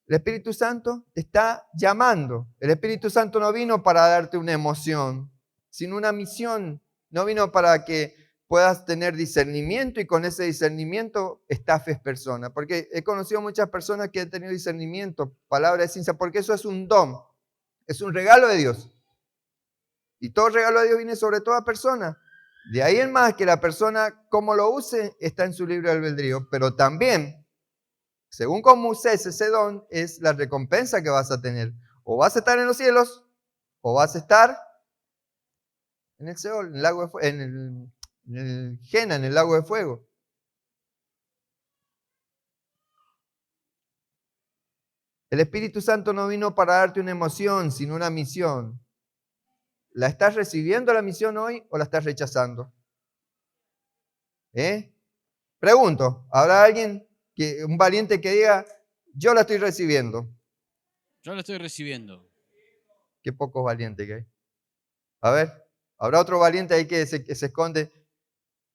El Espíritu Santo te está llamando. El Espíritu Santo no vino para darte una emoción, sino una misión. No vino para que puedas tener discernimiento y con ese discernimiento estafes personas. Porque he conocido muchas personas que han tenido discernimiento, palabra de ciencia, porque eso es un don, es un regalo de Dios. Y todo regalo de Dios viene sobre toda persona. De ahí en más que la persona, como lo use, está en su libre albedrío. Pero también, según cómo uses ese don, es la recompensa que vas a tener. O vas a estar en los cielos, o vas a estar en el Seol, en el lago de en el Jena, en el lago de fuego. El Espíritu Santo no vino para darte una emoción, sino una misión. ¿La estás recibiendo la misión hoy o la estás rechazando? Pregunto, ¿habrá alguien, un valiente que diga, yo la estoy recibiendo? Yo la estoy recibiendo. Qué pocos valientes que hay. A ver, ¿habrá otro valiente ahí que se esconde?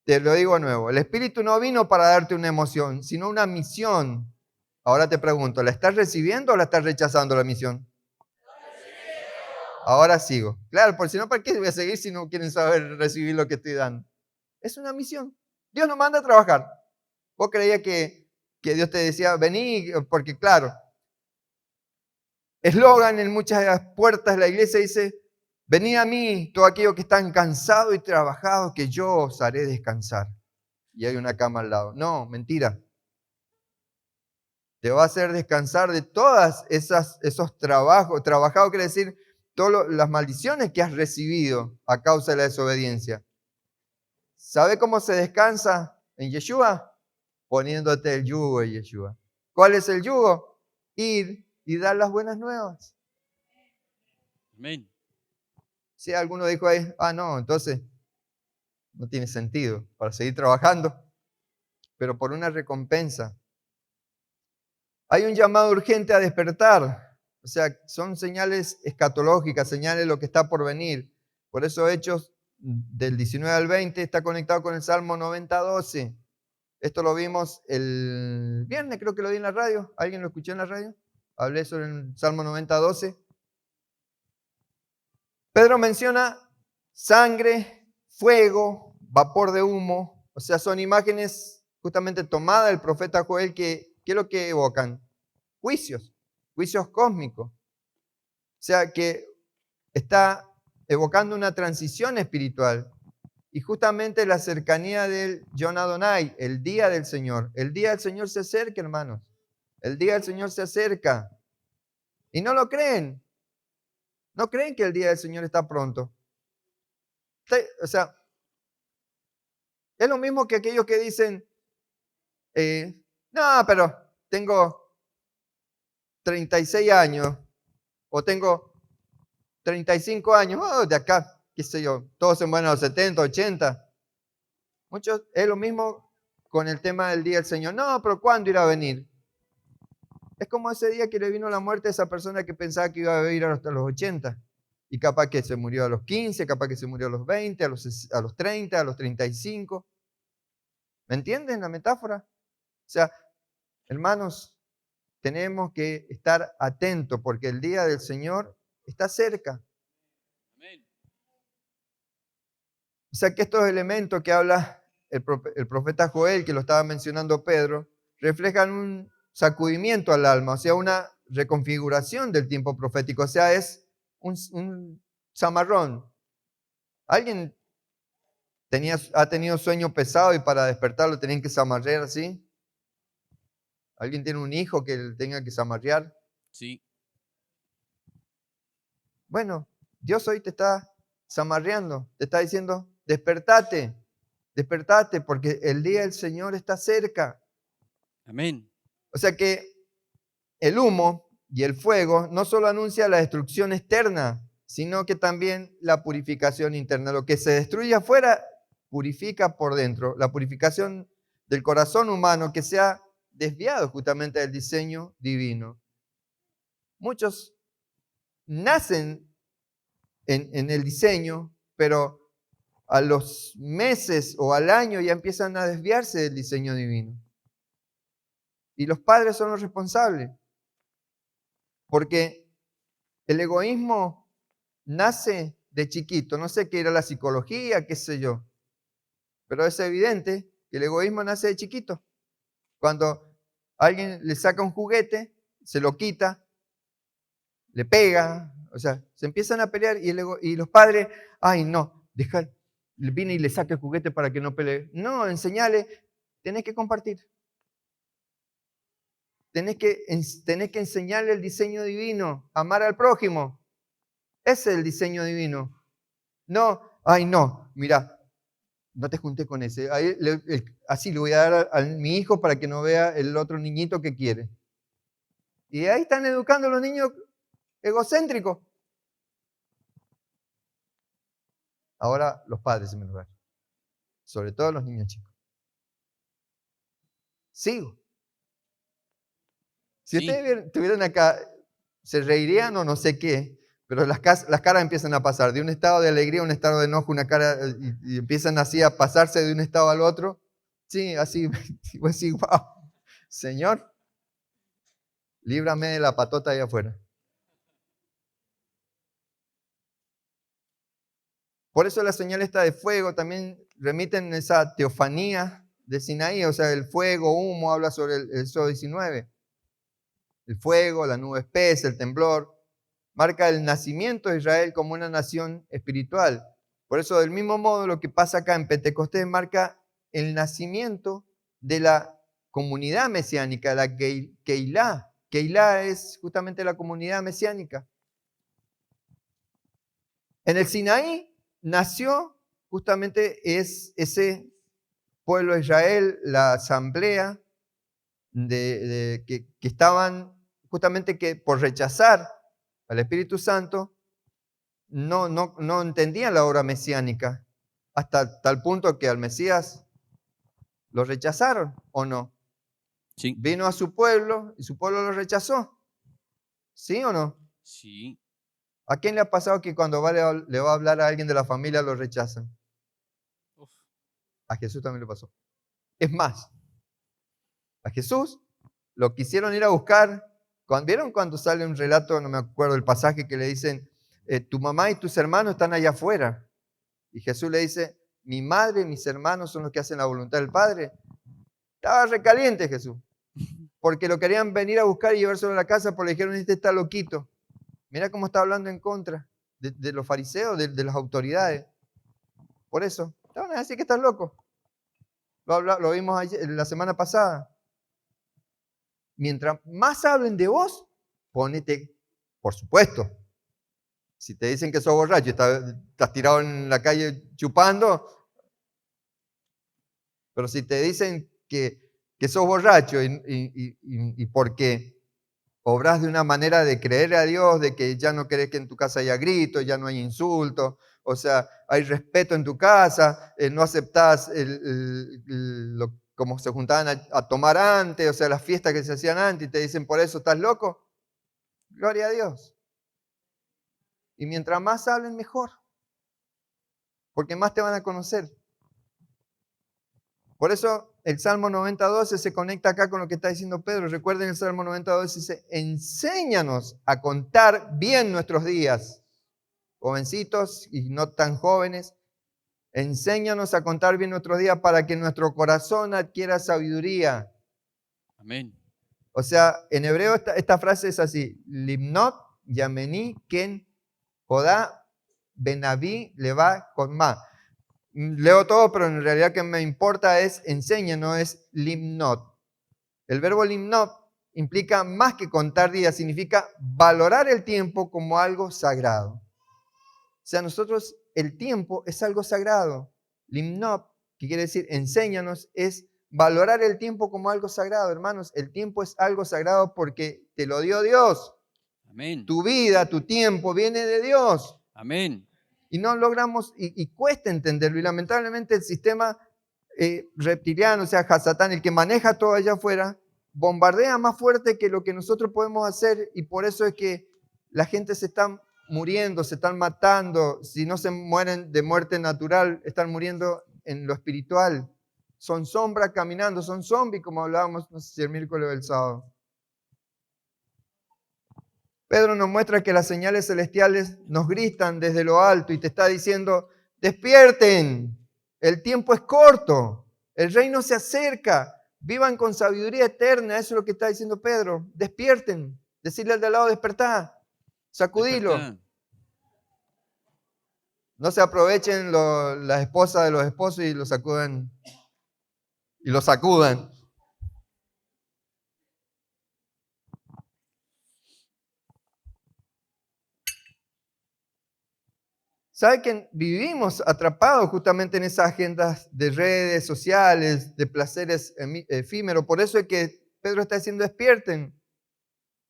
Te lo digo de nuevo, el Espíritu no vino para darte una emoción, sino una misión. Ahora te pregunto, ¿la estás recibiendo o la estás rechazando la misión? Ahora sigo. Claro, por si no, ¿para qué voy a seguir si no quieren saber recibir lo que estoy dando? Es una misión. Dios nos manda a trabajar. Vos creías que Dios te decía, vení, porque claro, eslogan en muchas puertas de la iglesia dice, venid a mí, todos aquellos que están cansados y trabajados, que yo os haré descansar. Y hay una cama al lado. No, mentira. Te va a hacer descansar de todas esos trabajos. Trabajado quiere decir todas las maldiciones que has recibido a causa de la desobediencia. ¿Sabe cómo se descansa en Yeshua? Poniéndote el yugo de Yeshua. ¿Cuál es el yugo? Ir y dar las buenas nuevas. Amén. Si alguno dijo ahí, no, entonces no tiene sentido para seguir trabajando, pero por una recompensa. Hay un llamado urgente a despertar. O sea, son señales escatológicas, señales de lo que está por venir. Por eso Hechos del 19 al 20 está conectado con el Salmo 90:12. Esto lo vimos el viernes, creo que lo vi en la radio. ¿Alguien lo escuchó en la radio? Hablé sobre el Salmo 90:12. Pedro menciona sangre, fuego, vapor de humo. O sea, son imágenes justamente tomadas del profeta Joel que, ¿qué es lo que evocan? Juicios cósmicos. O sea, que está evocando una transición espiritual. Y justamente la cercanía del Yom Adonai, el día del Señor. El día del Señor se acerca, hermanos. El día del Señor se acerca. Y no lo creen. No creen que el día del Señor está pronto. O sea, es lo mismo que aquellos que dicen, no, pero tengo 36 años o tengo 35 años, de acá, qué sé yo, todos se mueren a los 70, 80. Muchos, es lo mismo con el tema del día del Señor. No, pero ¿cuándo irá a venir? Es como ese día que le vino la muerte a esa persona que pensaba que iba a vivir hasta los 80. Y capaz que se murió a los 15, capaz que se murió a los 20, a los 30, a los 35. ¿Me entienden la metáfora? O sea, hermanos, tenemos que estar atentos porque el día del Señor está cerca. Amén. O sea que estos elementos que habla el profeta Joel, que lo estaba mencionando Pedro, reflejan un sacudimiento al alma, o sea, una reconfiguración del tiempo profético, o sea, es un zamarrón. ¿Alguien ha tenido sueño pesado y para despertarlo tenían que zamarrear así? ¿Alguien tiene un hijo que tenga que zamarrear? Sí. Bueno, Dios hoy te está zamarreando, te está diciendo, despertate, despertate, porque el día del Señor está cerca. Amén. O sea que el humo y el fuego no solo anuncia la destrucción externa, sino que también la purificación interna. Lo que se destruye afuera, purifica por dentro. La purificación del corazón humano que se ha desviado justamente del diseño divino. Muchos nacen en el diseño, pero a los meses o al año ya empiezan a desviarse del diseño divino. Y los padres son los responsables, porque el egoísmo nace de chiquito. No sé qué era la psicología, qué sé yo, pero es evidente que el egoísmo nace de chiquito. Cuando alguien le saca un juguete, se lo quita, le pega, o sea, se empiezan a pelear y los padres, ay no, viene y le saca el juguete para que no pelee. No, enseñale, tenés que compartir. Tenés que enseñarle el diseño divino, amar al prójimo. Ese es el diseño divino. No, ay no, mira, no te junté con ese. Así le voy a dar a mi hijo para que no vea el otro niñito que quiere. Y ahí están educando a los niños egocéntricos. Ahora los padres en mi lugar. Sobre todo los niños chicos. Sigo. Si Sí. ustedes estuvieran acá, se reirían o no sé qué, pero las caras empiezan a pasar de un estado de alegría a un estado de enojo, una cara, y empiezan así a pasarse de un estado al otro. Sí, así, pues sí, wow, Señor, líbrame de la patota ahí afuera. Por eso la señal esta de fuego también remiten esa teofanía de Sinaí, o sea, el fuego, humo, habla sobre el Éxodo 19. El fuego, la nube espesa, el temblor, marca el nacimiento de Israel como una nación espiritual. Por eso, del mismo modo, lo que pasa acá en Pentecostés marca el nacimiento de la comunidad mesiánica, la Keilah. Keilah es justamente la comunidad mesiánica. En el Sinaí nació justamente ese pueblo de Israel, la asamblea que estaban justamente que por rechazar al Espíritu Santo no entendían la obra mesiánica, hasta tal punto que al Mesías lo rechazaron, ¿o no? Sí. Vino a su pueblo y su pueblo lo rechazó. ¿Sí o no? Sí. ¿A quién le ha pasado que cuando le va a hablar a alguien de la familia lo rechazan? Uf. A Jesús también le pasó. Es más, a Jesús lo quisieron ir a buscar. ¿Vieron cuando sale un relato, no me acuerdo el pasaje, que le dicen, tu mamá y tus hermanos están allá afuera? Y Jesús le dice, mi madre y mis hermanos son los que hacen la voluntad del Padre. Estaba recaliente Jesús, porque lo querían venir a buscar y llevárselo a la casa, porque le dijeron, este está loquito. Mira cómo está hablando en contra de los fariseos, de las autoridades. Por eso, Te van a decir que estás loco. Lo vimos ayer, la semana pasada. Mientras más hablen de vos, ponete, por supuesto. Si te dicen que sos borracho y estás tirado en la calle chupando, pero si te dicen que sos borracho y porque obras de una manera de creerle a Dios, de que ya no querés que en tu casa haya gritos, ya no hay insultos, o sea, hay respeto en tu casa, no aceptás como se juntaban a tomar antes, o sea, las fiestas que se hacían antes y te dicen por eso estás loco, gloria a Dios. Y mientras más hablen, mejor, porque más te van a conocer. Por eso el Salmo 90:12 se conecta acá con lo que está diciendo Pedro. Recuerden el Salmo 90:12 dice, enséñanos a contar bien nuestros días. Jovencitos y no tan jóvenes, enséñanos a contar bien nuestros días para que nuestro corazón adquiera sabiduría. Amén. O sea, en hebreo esta frase es así, limnot, yamení, ken, jodá, benabí, levá, kodmá. Leo todo, pero en realidad que me importa es enseña, no es limnot. El verbo limnot implica más que contar días, significa valorar el tiempo como algo sagrado. O sea, nosotros el tiempo es algo sagrado. Limnot, que quiere decir enséñanos, es valorar el tiempo como algo sagrado. Hermanos, el tiempo es algo sagrado porque te lo dio Dios. Amén. Tu vida, tu tiempo viene de Dios. Amén. Y no logramos, y cuesta entenderlo. Y lamentablemente el sistema reptiliano, o sea, Hasatán, el que maneja todo allá afuera, bombardea más fuerte que lo que nosotros podemos hacer. Y por eso es que la gente se está muriendo, se están matando. Si no se mueren de muerte natural, están muriendo en lo espiritual. Son sombras caminando, son zombies, como hablábamos, no sé si el miércoles o el sábado. Pedro nos muestra que las señales celestiales nos gritan desde lo alto y te está diciendo, despierten, el tiempo es corto, el reino se acerca, vivan con sabiduría eterna, eso es lo que está diciendo Pedro, despierten, decirle al de al lado, despertá, sacudilo. Despertá. No se aprovechen las esposas de los esposos y lo sacudan. ¿Sabe que vivimos atrapados justamente en esas agendas de redes sociales, de placeres efímeros? Por eso es que Pedro está diciendo despierten.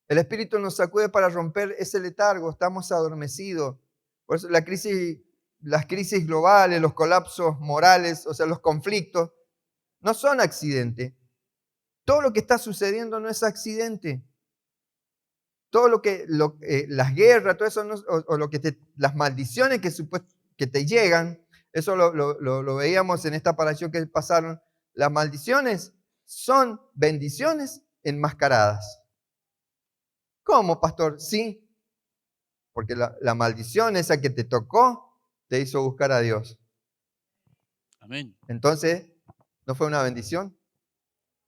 El Espíritu nos sacude para romper ese letargo, estamos adormecidos. Por eso las crisis globales, los colapsos morales, o sea, los conflictos, no son accidente. Todo lo que está sucediendo no es accidente. Todo las guerras, todo eso, o lo que las maldiciones que te llegan, eso lo veíamos en esta parasha que pasaron. Las maldiciones son bendiciones enmascaradas. ¿Cómo, pastor? Sí, porque la maldición esa que te tocó te hizo buscar a Dios. Amén. Entonces, ¿no fue una bendición?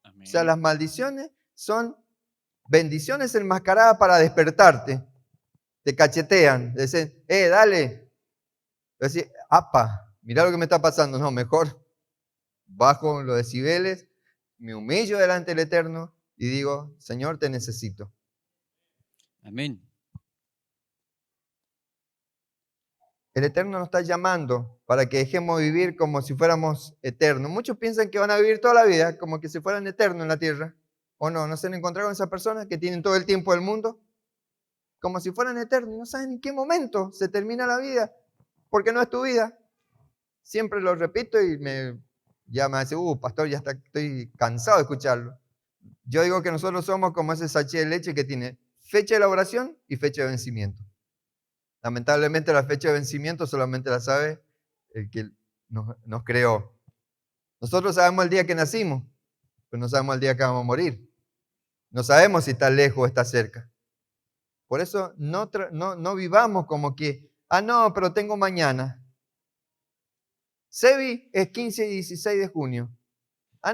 Amén. O sea, las maldiciones son bendiciones enmascaradas para despertarte. Te cachetean, te dicen, dale. Decir, apa, mirá lo que me está pasando. No, mejor bajo los decibeles, me humillo delante del Eterno y digo, Señor, te necesito. Amén. El Eterno nos está llamando para que dejemos vivir como si fuéramos eternos. Muchos piensan que van a vivir toda la vida como que si fueran eternos en la tierra. ¿O no? ¿No se han encontrado con esas personas que tienen todo el tiempo del mundo? Como si fueran eternos y no saben en qué momento se termina la vida, porque no es tu vida. Siempre lo repito y ya me dice, pastor, ya estoy cansado de escucharlo. Yo digo que nosotros somos como ese sachet de leche que tiene fecha de elaboración y fecha de vencimiento. Lamentablemente la fecha de vencimiento solamente la sabe el que nos creó. Nosotros sabemos el día que nacimos, pero no sabemos el día que vamos a morir. No sabemos si está lejos o está cerca. Por eso no vivamos como que, no, pero tengo mañana. Sebi es 15 y 16 de junio.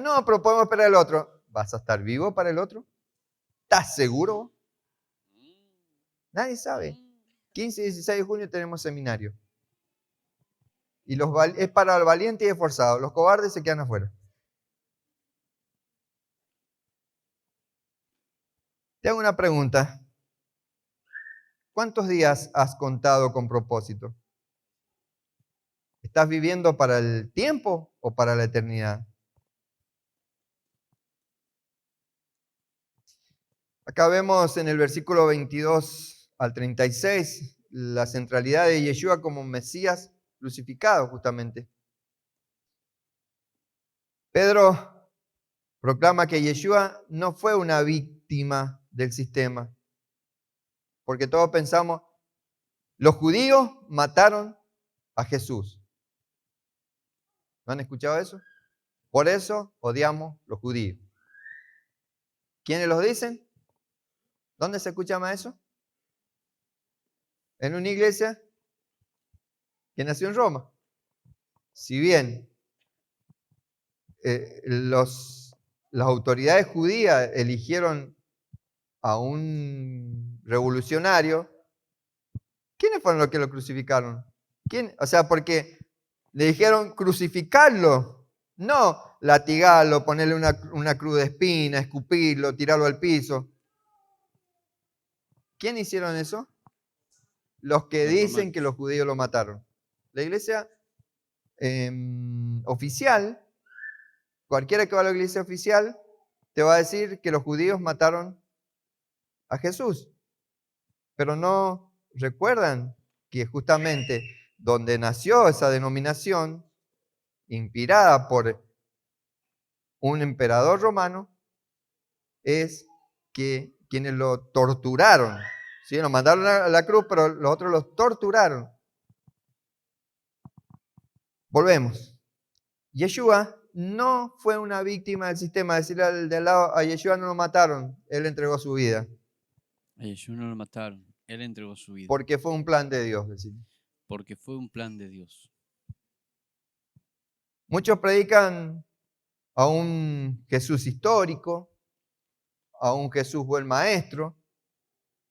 No, pero podemos esperar el otro. ¿Vas a estar vivo para el otro? ¿Estás seguro? Nadie sabe. 15 y 16 de junio tenemos seminario. Y es para el valiente y esforzado. Los cobardes se quedan afuera. Te hago una pregunta. ¿Cuántos días has contado con propósito? ¿Estás viviendo para el tiempo o para la eternidad? Acá vemos en el versículo 22 al 36 la centralidad de Yeshua como Mesías crucificado justamente. Pedro proclama que Yeshua no fue una víctima del sistema, porque todos pensamos, los judíos mataron a Jesús. ¿No han escuchado eso? Por eso odiamos los judíos. ¿Quiénes los dicen? ¿Dónde se escucha más eso? En una iglesia que nació en Roma. Si bien las autoridades judías eligieron a un revolucionario, ¿quiénes fueron los que lo crucificaron? O sea, porque le dijeron crucificarlo, no latigarlo, ponerle una cruz de espina, escupirlo, tirarlo al piso. ¿Quién hicieron eso? Los que dicen que los judíos lo mataron. La iglesia oficial, cualquiera que va a la iglesia oficial, te va a decir que los judíos mataron a Jesús. Pero no recuerdan que justamente donde nació esa denominación, inspirada por un emperador romano, es que quienes lo torturaron, ¿sí? Lo mandaron a la cruz, pero los otros los torturaron. Volvemos. Yeshua no fue una víctima del sistema. Decirle al de al lado, a Yeshua no lo mataron, él entregó su vida. A Yeshua no lo mataron, él entregó su vida. Porque fue un plan de Dios, decir. Porque fue un plan de Dios. Muchos predican a un Jesús histórico, a un Jesús buen maestro.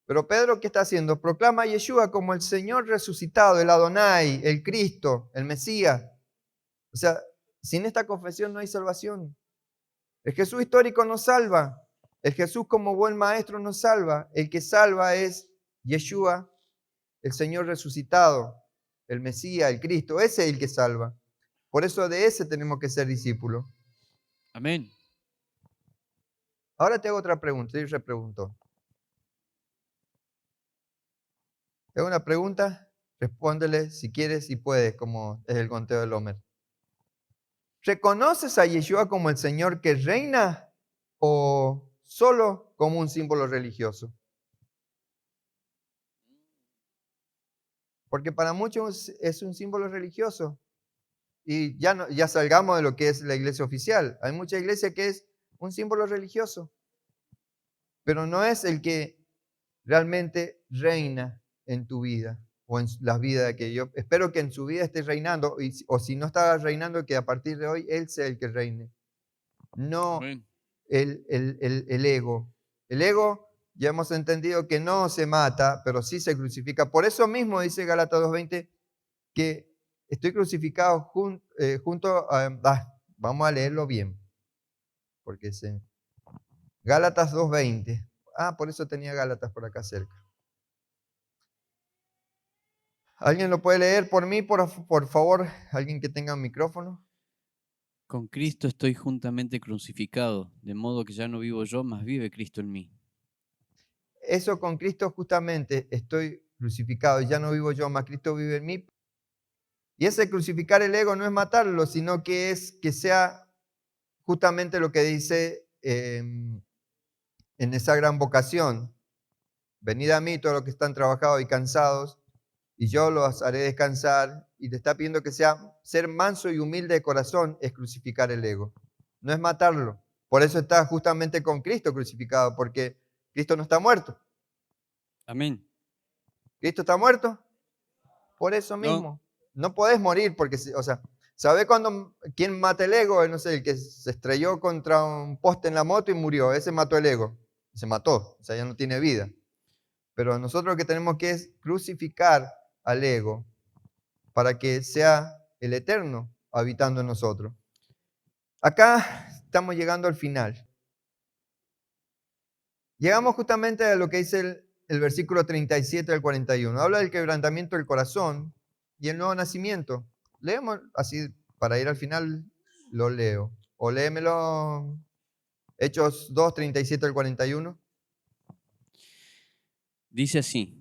Pero Pedro, ¿qué está haciendo? Proclama a Yeshua como el Señor resucitado, el Adonai, el Cristo, el Mesías. O sea, sin esta confesión no hay salvación. El Jesús histórico no salva. El Jesús como buen maestro no salva. El que salva es Yeshua, el Señor resucitado, el Mesías, el Cristo. Ese es el que salva. Por eso de ese tenemos que ser discípulos. Amén. Ahora te hago otra pregunta. Y repreguntó. Te hago una pregunta, respóndele si quieres y puedes, como es el conteo del Homer. ¿Reconoces a Yeshua como el Señor que reina o solo como un símbolo religioso? Porque para muchos es un símbolo religioso. Y ya salgamos de lo que es la iglesia oficial. Hay mucha iglesia que es un símbolo religioso, pero no es el que realmente reina en tu vida o en la vida de que yo espero que en su vida esté reinando, o si no está reinando, que a partir de hoy Él sea el que reine. No Amén. el ego. El ego ya hemos entendido que no se mata, pero sí se crucifica. Por eso mismo dice Gálatas 2:20 que estoy crucificado junto a... vamos a leerlo bien. Porque Gálatas 2:20. Por eso tenía Gálatas por acá cerca. ¿Alguien lo puede leer por mí, por favor? ¿Alguien que tenga un micrófono? Con Cristo estoy juntamente crucificado, de modo que ya no vivo yo, mas vive Cristo en mí. Eso con Cristo justamente estoy crucificado, ya no vivo yo, mas Cristo vive en mí. Y ese crucificar el ego no es matarlo, sino que es que sea justamente lo que dice en esa gran vocación. Venid a mí todos los que están trabajados y cansados, y yo los haré descansar. Y te está pidiendo que ser manso y humilde de corazón es crucificar el ego. No es matarlo. Por eso está justamente con Cristo crucificado, porque Cristo no está muerto. Amén. ¿Cristo está muerto? Por eso mismo. No podés morir, porque, o sea, ¿sabe quién mata el ego? No sé, el que se estrelló contra un poste en la moto y murió. Ese mató el ego. Se mató. O sea, ya no tiene vida. Pero nosotros lo que tenemos que es crucificar al ego para que sea el Eterno habitando en nosotros. Acá estamos llegando al final. Llegamos justamente a lo que dice el versículo 37 al 41. Habla del quebrantamiento del corazón y el nuevo nacimiento. Leemos así, para ir al final, lo leo. O léemelo, Hechos 2, 37 al 41. Dice así,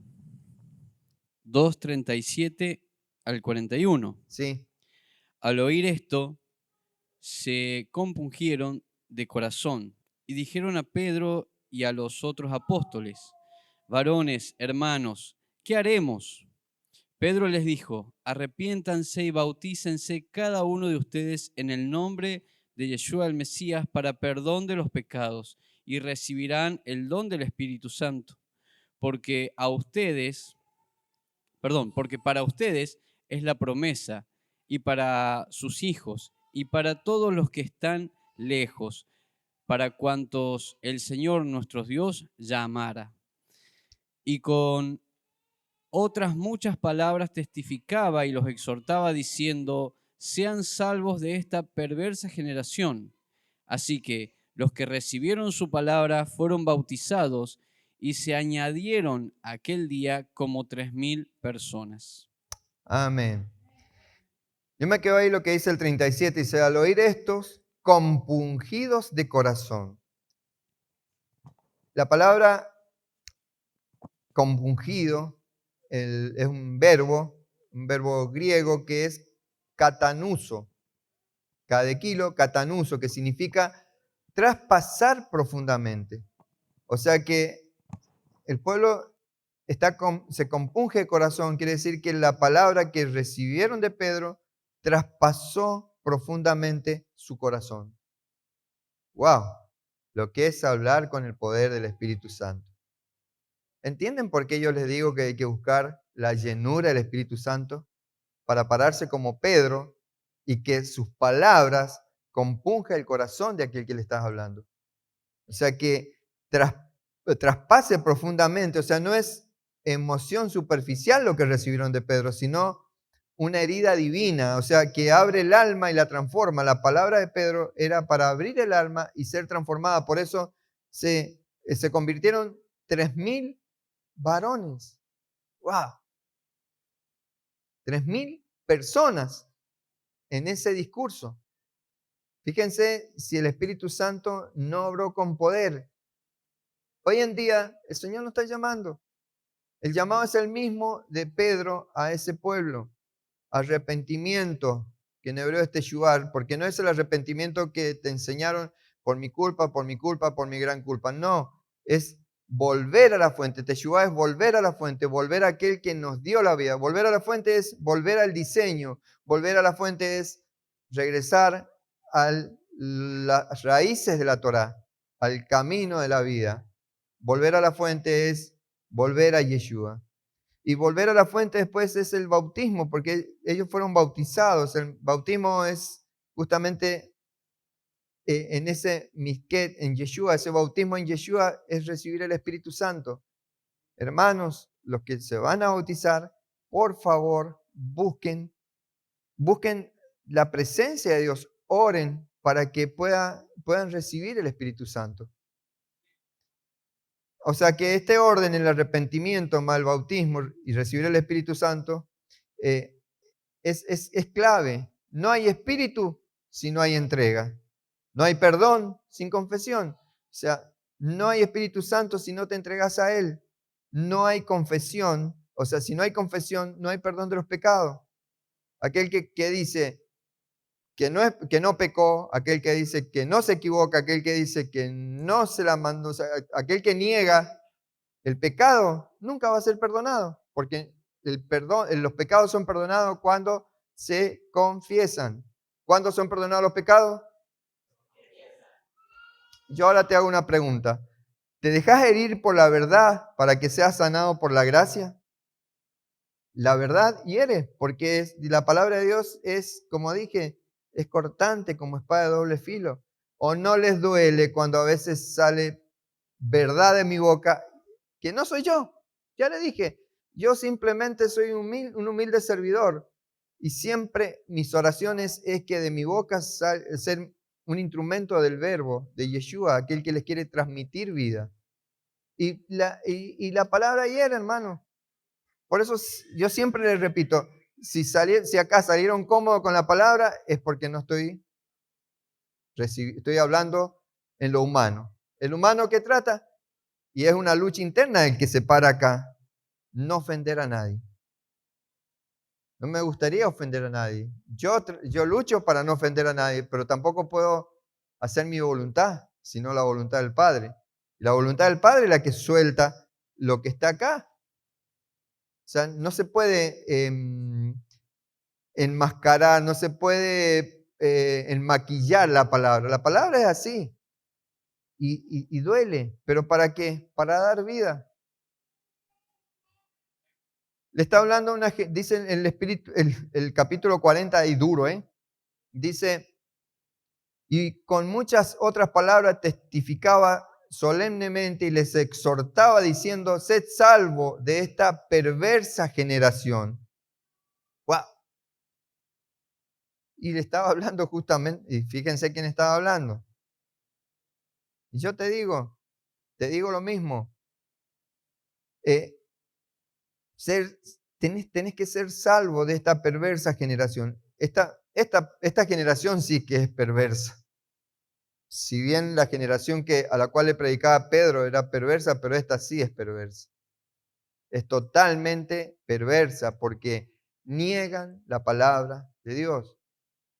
2:37 al 41. Sí, Al oír esto, se compungieron de corazón y dijeron a Pedro y a los otros apóstoles: varones, hermanos, ¿qué haremos? Pedro les dijo: arrepiéntanse y bautícense cada uno de ustedes en el nombre de Yeshua el Mesías para perdón de los pecados, y recibirán el don del Espíritu Santo, porque para ustedes es la promesa, y para sus hijos, y para todos los que están lejos, para cuantos el Señor nuestro Dios llamara. Y con otras muchas palabras testificaba y los exhortaba diciendo: sean salvos de esta perversa generación. Así que los que recibieron su palabra fueron bautizados, y se añadieron aquel día como 3,000 personas. amén. Yo me quedo ahí lo que dice el 37, dice, al oír estos, compungidos de corazón. La palabra compungido es un verbo griego que es katanuso, kadekilo, katanuso, que significa traspasar profundamente. O sea que el pueblo se compunge de corazón, quiere decir que la palabra que recibieron de Pedro traspasó profundamente su corazón. ¡Wow! Lo que es hablar con el poder del Espíritu Santo. ¿Entienden por qué yo les digo que hay que buscar la llenura del Espíritu Santo para pararse como Pedro y que sus palabras compunja el corazón de aquel que le estás hablando? O sea, que traspase profundamente, o sea, no es emoción superficial lo que recibieron de Pedro, sino una herida divina, o sea, que abre el alma y la transforma. La palabra de Pedro era para abrir el alma y ser transformada. Por eso se convirtieron 3,000 varones. ¡Wow! 3,000 personas en ese discurso. Fíjense si el Espíritu Santo no obró con poder. Hoy en día el Señor nos está llamando. El llamado es el mismo de Pedro a ese pueblo. Arrepentimiento, que en hebreo es teshuvar, porque no es el arrepentimiento que te enseñaron por mi culpa, por mi gran culpa. No, es volver a la fuente. Teshuva es volver a la fuente, volver a aquel que nos dio la vida. Volver a la fuente es volver al diseño. Volver a la fuente es regresar a las raíces de la Torá, al camino de la vida. Volver a la fuente es volver a Yeshua. Y volver a la fuente después es el bautismo, porque ellos fueron bautizados. El bautismo es justamente en ese misquet, en Yeshua. Ese bautismo en Yeshua es recibir el Espíritu Santo. Hermanos, los que se van a bautizar, por favor, busquen la presencia de Dios. Oren para que puedan recibir el Espíritu Santo. O sea que este orden, el arrepentimiento, más el bautismo y recibir el Espíritu Santo, es clave. No hay espíritu si no hay entrega. No hay perdón sin confesión. O sea, no hay Espíritu Santo si no te entregas a Él. No hay confesión. O sea, si no hay confesión, no hay perdón de los pecados. Aquel que dice que no pecó, aquel que dice que no se equivoca, aquel que dice que no se la mandó, o sea, aquel que niega el pecado, nunca va a ser perdonado, porque los pecados son perdonados cuando se confiesan. ¿Cuándo son perdonados los pecados? Yo ahora te hago una pregunta. ¿Te dejas herir por la verdad para que seas sanado por la gracia? La verdad hiere, porque la palabra de Dios es, como dije, es cortante como espada de doble filo. ¿O no les duele cuando a veces sale verdad de mi boca que no soy yo? Ya le dije, yo simplemente soy un humilde servidor. Y siempre mis oraciones es que de mi boca ser un instrumento del verbo, de Yeshua, aquel que les quiere transmitir vida. Y la palabra hiere, hermano. Por eso yo siempre les repito, si acá salieron cómodos con la palabra, es porque no estoy hablando en lo humano. El humano que trata, y es una lucha interna el que se para acá, no ofender a nadie. No me gustaría ofender a nadie. Yo lucho para no ofender a nadie, pero tampoco puedo hacer mi voluntad, sino la voluntad del Padre. Y la voluntad del Padre es la que suelta lo que está acá. O sea, no se puede enmascarar, no se puede enmaquillar la palabra. La palabra es así. Y duele. ¿Pero para qué? Para dar vida. Le está hablando dice el Espíritu, el capítulo 40 y duro, dice, y con muchas otras palabras testificaba solemnemente y les exhortaba diciendo, sed salvo de esta perversa generación. ¡Wow! Y le estaba hablando justamente, y fíjense quién estaba hablando. Y yo te digo lo mismo. Tenés que ser salvo de esta perversa generación. Esta generación sí que es perversa. Si bien la generación a la cual le predicaba Pedro era perversa, pero esta sí es perversa. Es totalmente perversa porque niegan la palabra de Dios.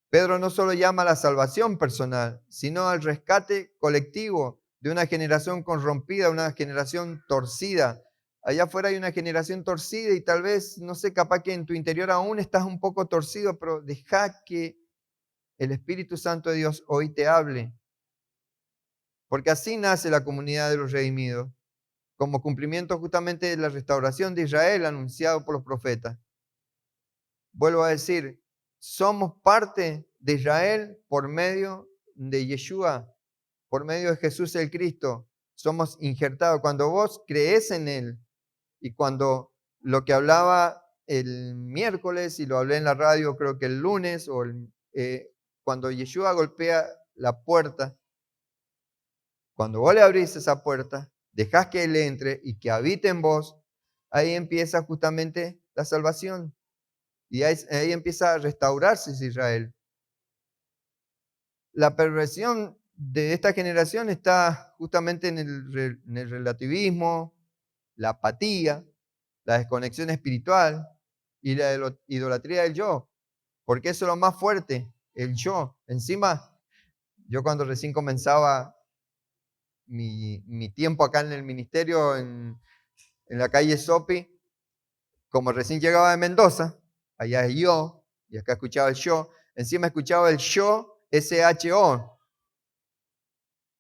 Pedro no solo llama a la salvación personal, sino al rescate colectivo de una generación corrompida, una generación torcida. Allá afuera hay una generación torcida y tal vez, no sé, capaz que en tu interior aún estás un poco torcido, pero deja que el Espíritu Santo de Dios hoy te hable. Porque así nace la comunidad de los redimidos, como cumplimiento justamente de la restauración de Israel anunciado por los profetas. Vuelvo a decir, somos parte de Israel por medio de Yeshua, por medio de Jesús el Cristo. Somos injertados. Cuando vos crees en Él, y cuando lo que hablaba el miércoles, y lo hablé en la radio creo que el lunes, cuando Yeshua golpea la puerta, cuando vos le abrís esa puerta, dejás que Él entre y que habite en vos, ahí empieza justamente la salvación. Y ahí empieza a restaurarse Israel. La perversión de esta generación está justamente en el relativismo, la apatía, la desconexión espiritual y la idolatría del yo. Porque eso es lo más fuerte, el yo. Encima, yo cuando recién comenzaba mi tiempo acá en el ministerio, en la calle Sopi, como recién llegaba de Mendoza, allá es yo, y acá escuchaba el yo, encima escuchaba el yo, SHO,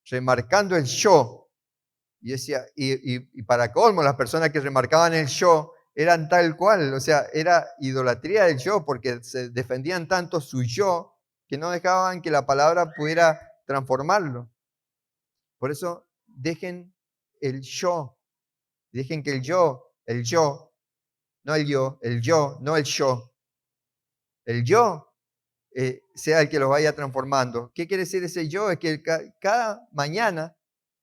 remarcando el yo. Y decía, y para colmo, las personas que remarcaban el yo eran tal cual, o sea, era idolatría del yo, porque se defendían tanto su yo que no dejaban que la palabra pudiera transformarlo. Por eso, dejen el yo, dejen que el yo, no el yo, no el yo. El yo sea el que lo vaya transformando. ¿Qué quiere decir ese yo? Es que cada mañana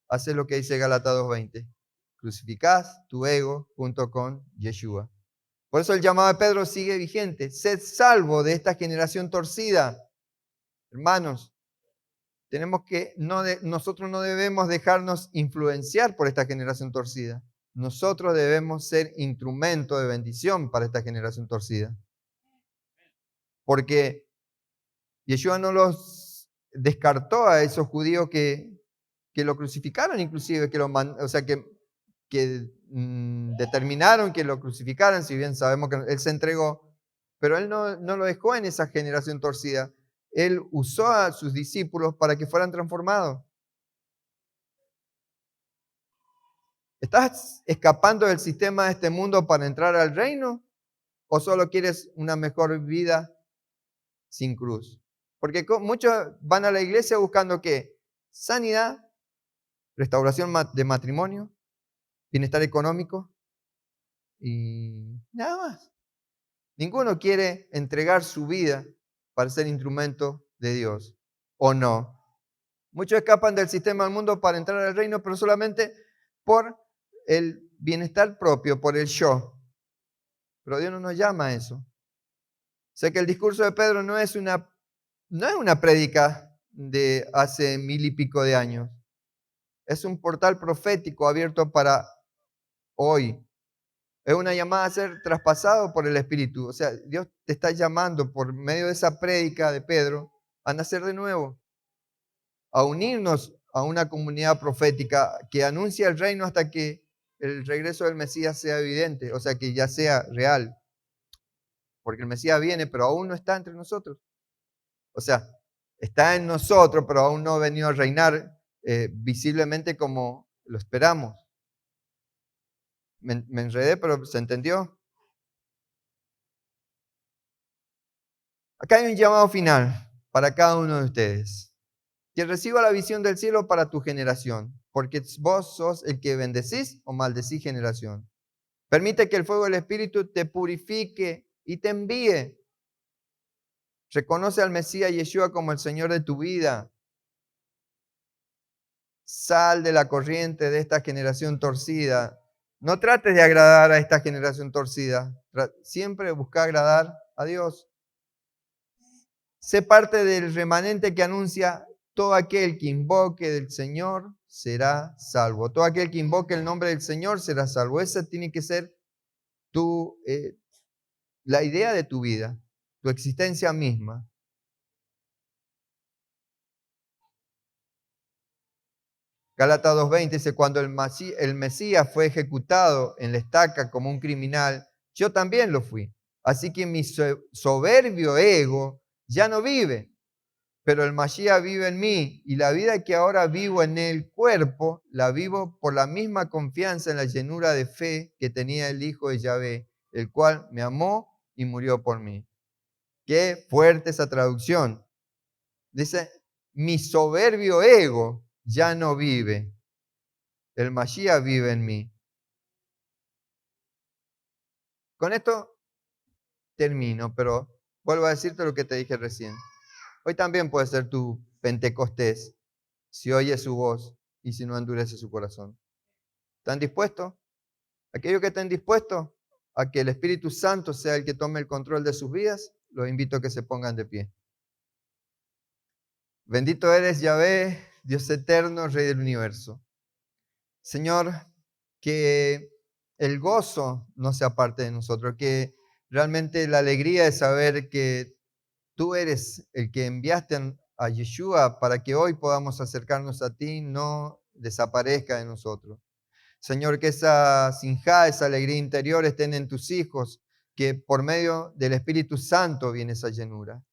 haces lo que dice Gálatas 2:20. Crucificás tu ego junto con Yeshua. Por eso el llamado de Pedro sigue vigente. Sed salvo de esta generación torcida. Hermanos, nosotros no debemos dejarnos influenciar por esta generación torcida. Nosotros debemos ser instrumento de bendición para esta generación torcida. Porque Yeshua no los descartó a esos judíos que lo crucificaron, inclusive, que determinaron que lo crucificaran, si bien sabemos que Él se entregó, pero Él no lo dejó en esa generación torcida. Él usó a sus discípulos para que fueran transformados. ¿Estás escapando del sistema de este mundo para entrar al reino? ¿O solo quieres una mejor vida sin cruz? Porque muchos van a la iglesia buscando ¿qué? Sanidad, restauración de matrimonio, bienestar económico y nada más. Ninguno quiere entregar su vida para ser instrumento de Dios, ¿o no? Muchos escapan del sistema del mundo para entrar al reino, pero solamente por el bienestar propio, por el yo. Pero Dios no nos llama a eso. Sé que el discurso de Pedro no es una prédica de hace 1000 y pico de años. Es un portal profético abierto para hoy. Es una llamada a ser traspasado por el Espíritu. O sea, Dios te está llamando por medio de esa prédica de Pedro a nacer de nuevo, a unirnos a una comunidad profética que anuncia el reino hasta que el regreso del Mesías sea evidente, o sea, que ya sea real. Porque el Mesías viene, pero aún no está entre nosotros. O sea, está en nosotros, pero aún no ha venido a reinar visiblemente como lo esperamos. Me enredé, pero ¿se entendió? Acá hay un llamado final para cada uno de ustedes. Que reciba la visión del cielo para tu generación, porque vos sos el que bendecís o maldecís generación. Permite que el fuego del Espíritu te purifique y te envíe. Reconoce al Mesías Yeshua como el Señor de tu vida. Sal de la corriente de esta generación torcida. No trates de agradar a esta generación torcida. Siempre busca agradar a Dios. Sé parte del remanente que anuncia: todo aquel que invoque del Señor será salvo. Todo aquel que invoque el nombre del Señor será salvo. Esa tiene que ser la idea de tu vida, tu existencia misma. Gálatas 2:20 dice: cuando el Mesías fue ejecutado en la estaca como un criminal, yo también lo fui. Así que mi soberbio ego ya no vive, pero el Mashiach vive en mí, y la vida que ahora vivo en el cuerpo, la vivo por la misma confianza en la llenura de fe que tenía el Hijo de Yahvé, el cual me amó y murió por mí. Qué fuerte esa traducción. Dice: mi soberbio ego ya no vive, el Mashiach vive en mí. Con esto termino, pero vuelvo a decirte lo que te dije recién. Hoy también puede ser tu Pentecostés, si oye su voz y si no endurece su corazón. ¿Están dispuestos? Aquellos que estén dispuestos a que el Espíritu Santo sea el que tome el control de sus vidas, los invito a que se pongan de pie. Bendito eres, Yahvé, Dios eterno, Rey del universo. Señor, que el gozo no sea parte de nosotros, que realmente la alegría de saber que tú eres el que enviaste a Yeshua para que hoy podamos acercarnos a ti, no desaparezca de nosotros. Señor, que esa sinjá, esa alegría interior estén en tus hijos, que por medio del Espíritu Santo viene esa llenura.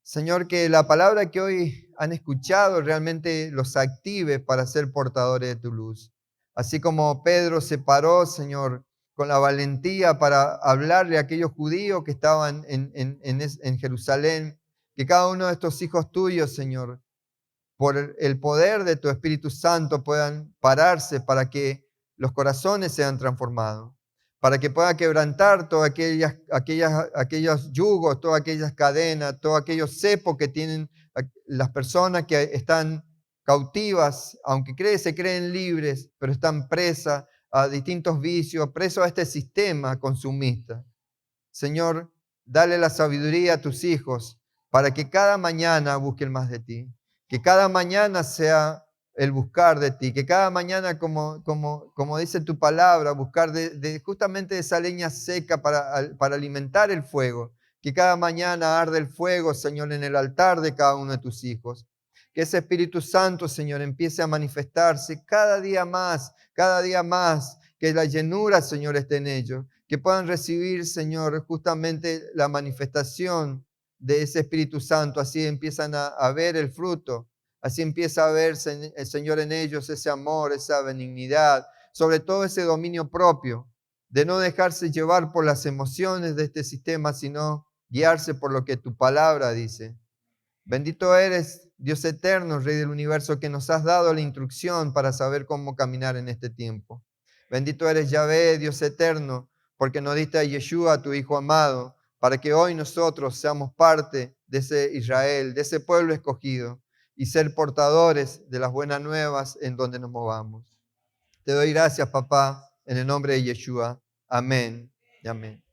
Señor, que la palabra que hoy han escuchado realmente los active para ser portadores de tu luz. Así como Pedro se paró, Señor, con la valentía para hablarle a aquellos judíos que estaban en Jerusalén, que cada uno de estos hijos tuyos, Señor, por el poder de tu Espíritu Santo puedan pararse para que los corazones sean transformados, para que pueda quebrantar todos aquellos yugos, todas aquellas cadenas, todos aquellos cepos que tienen las personas que están cautivas, aunque se creen libres, pero están presas a distintos vicios, presos a este sistema consumista. Señor, dale la sabiduría a tus hijos para que cada mañana busquen más de ti, que cada mañana sea el buscar de ti, que cada mañana, como dice tu palabra, buscar justamente esa leña seca para alimentar el fuego, que cada mañana arde el fuego, Señor, en el altar de cada uno de tus hijos. Que ese Espíritu Santo, Señor, empiece a manifestarse cada día más, que la llenura, Señor, esté en ellos, que puedan recibir, Señor, justamente la manifestación de ese Espíritu Santo. Así empiezan a ver el fruto, así empieza a ver, Señor, en ellos ese amor, esa benignidad, sobre todo ese dominio propio, de no dejarse llevar por las emociones de este sistema, sino guiarse por lo que tu palabra dice. Bendito eres, Dios eterno, Rey del universo, que nos has dado la instrucción para saber cómo caminar en este tiempo. Bendito eres, Yahvé, Dios eterno, porque nos diste a Yeshua, tu Hijo amado, para que hoy nosotros seamos parte de ese Israel, de ese pueblo escogido, y ser portadores de las buenas nuevas en donde nos movamos. Te doy gracias, papá, en el nombre de Yeshua. Amén y amén.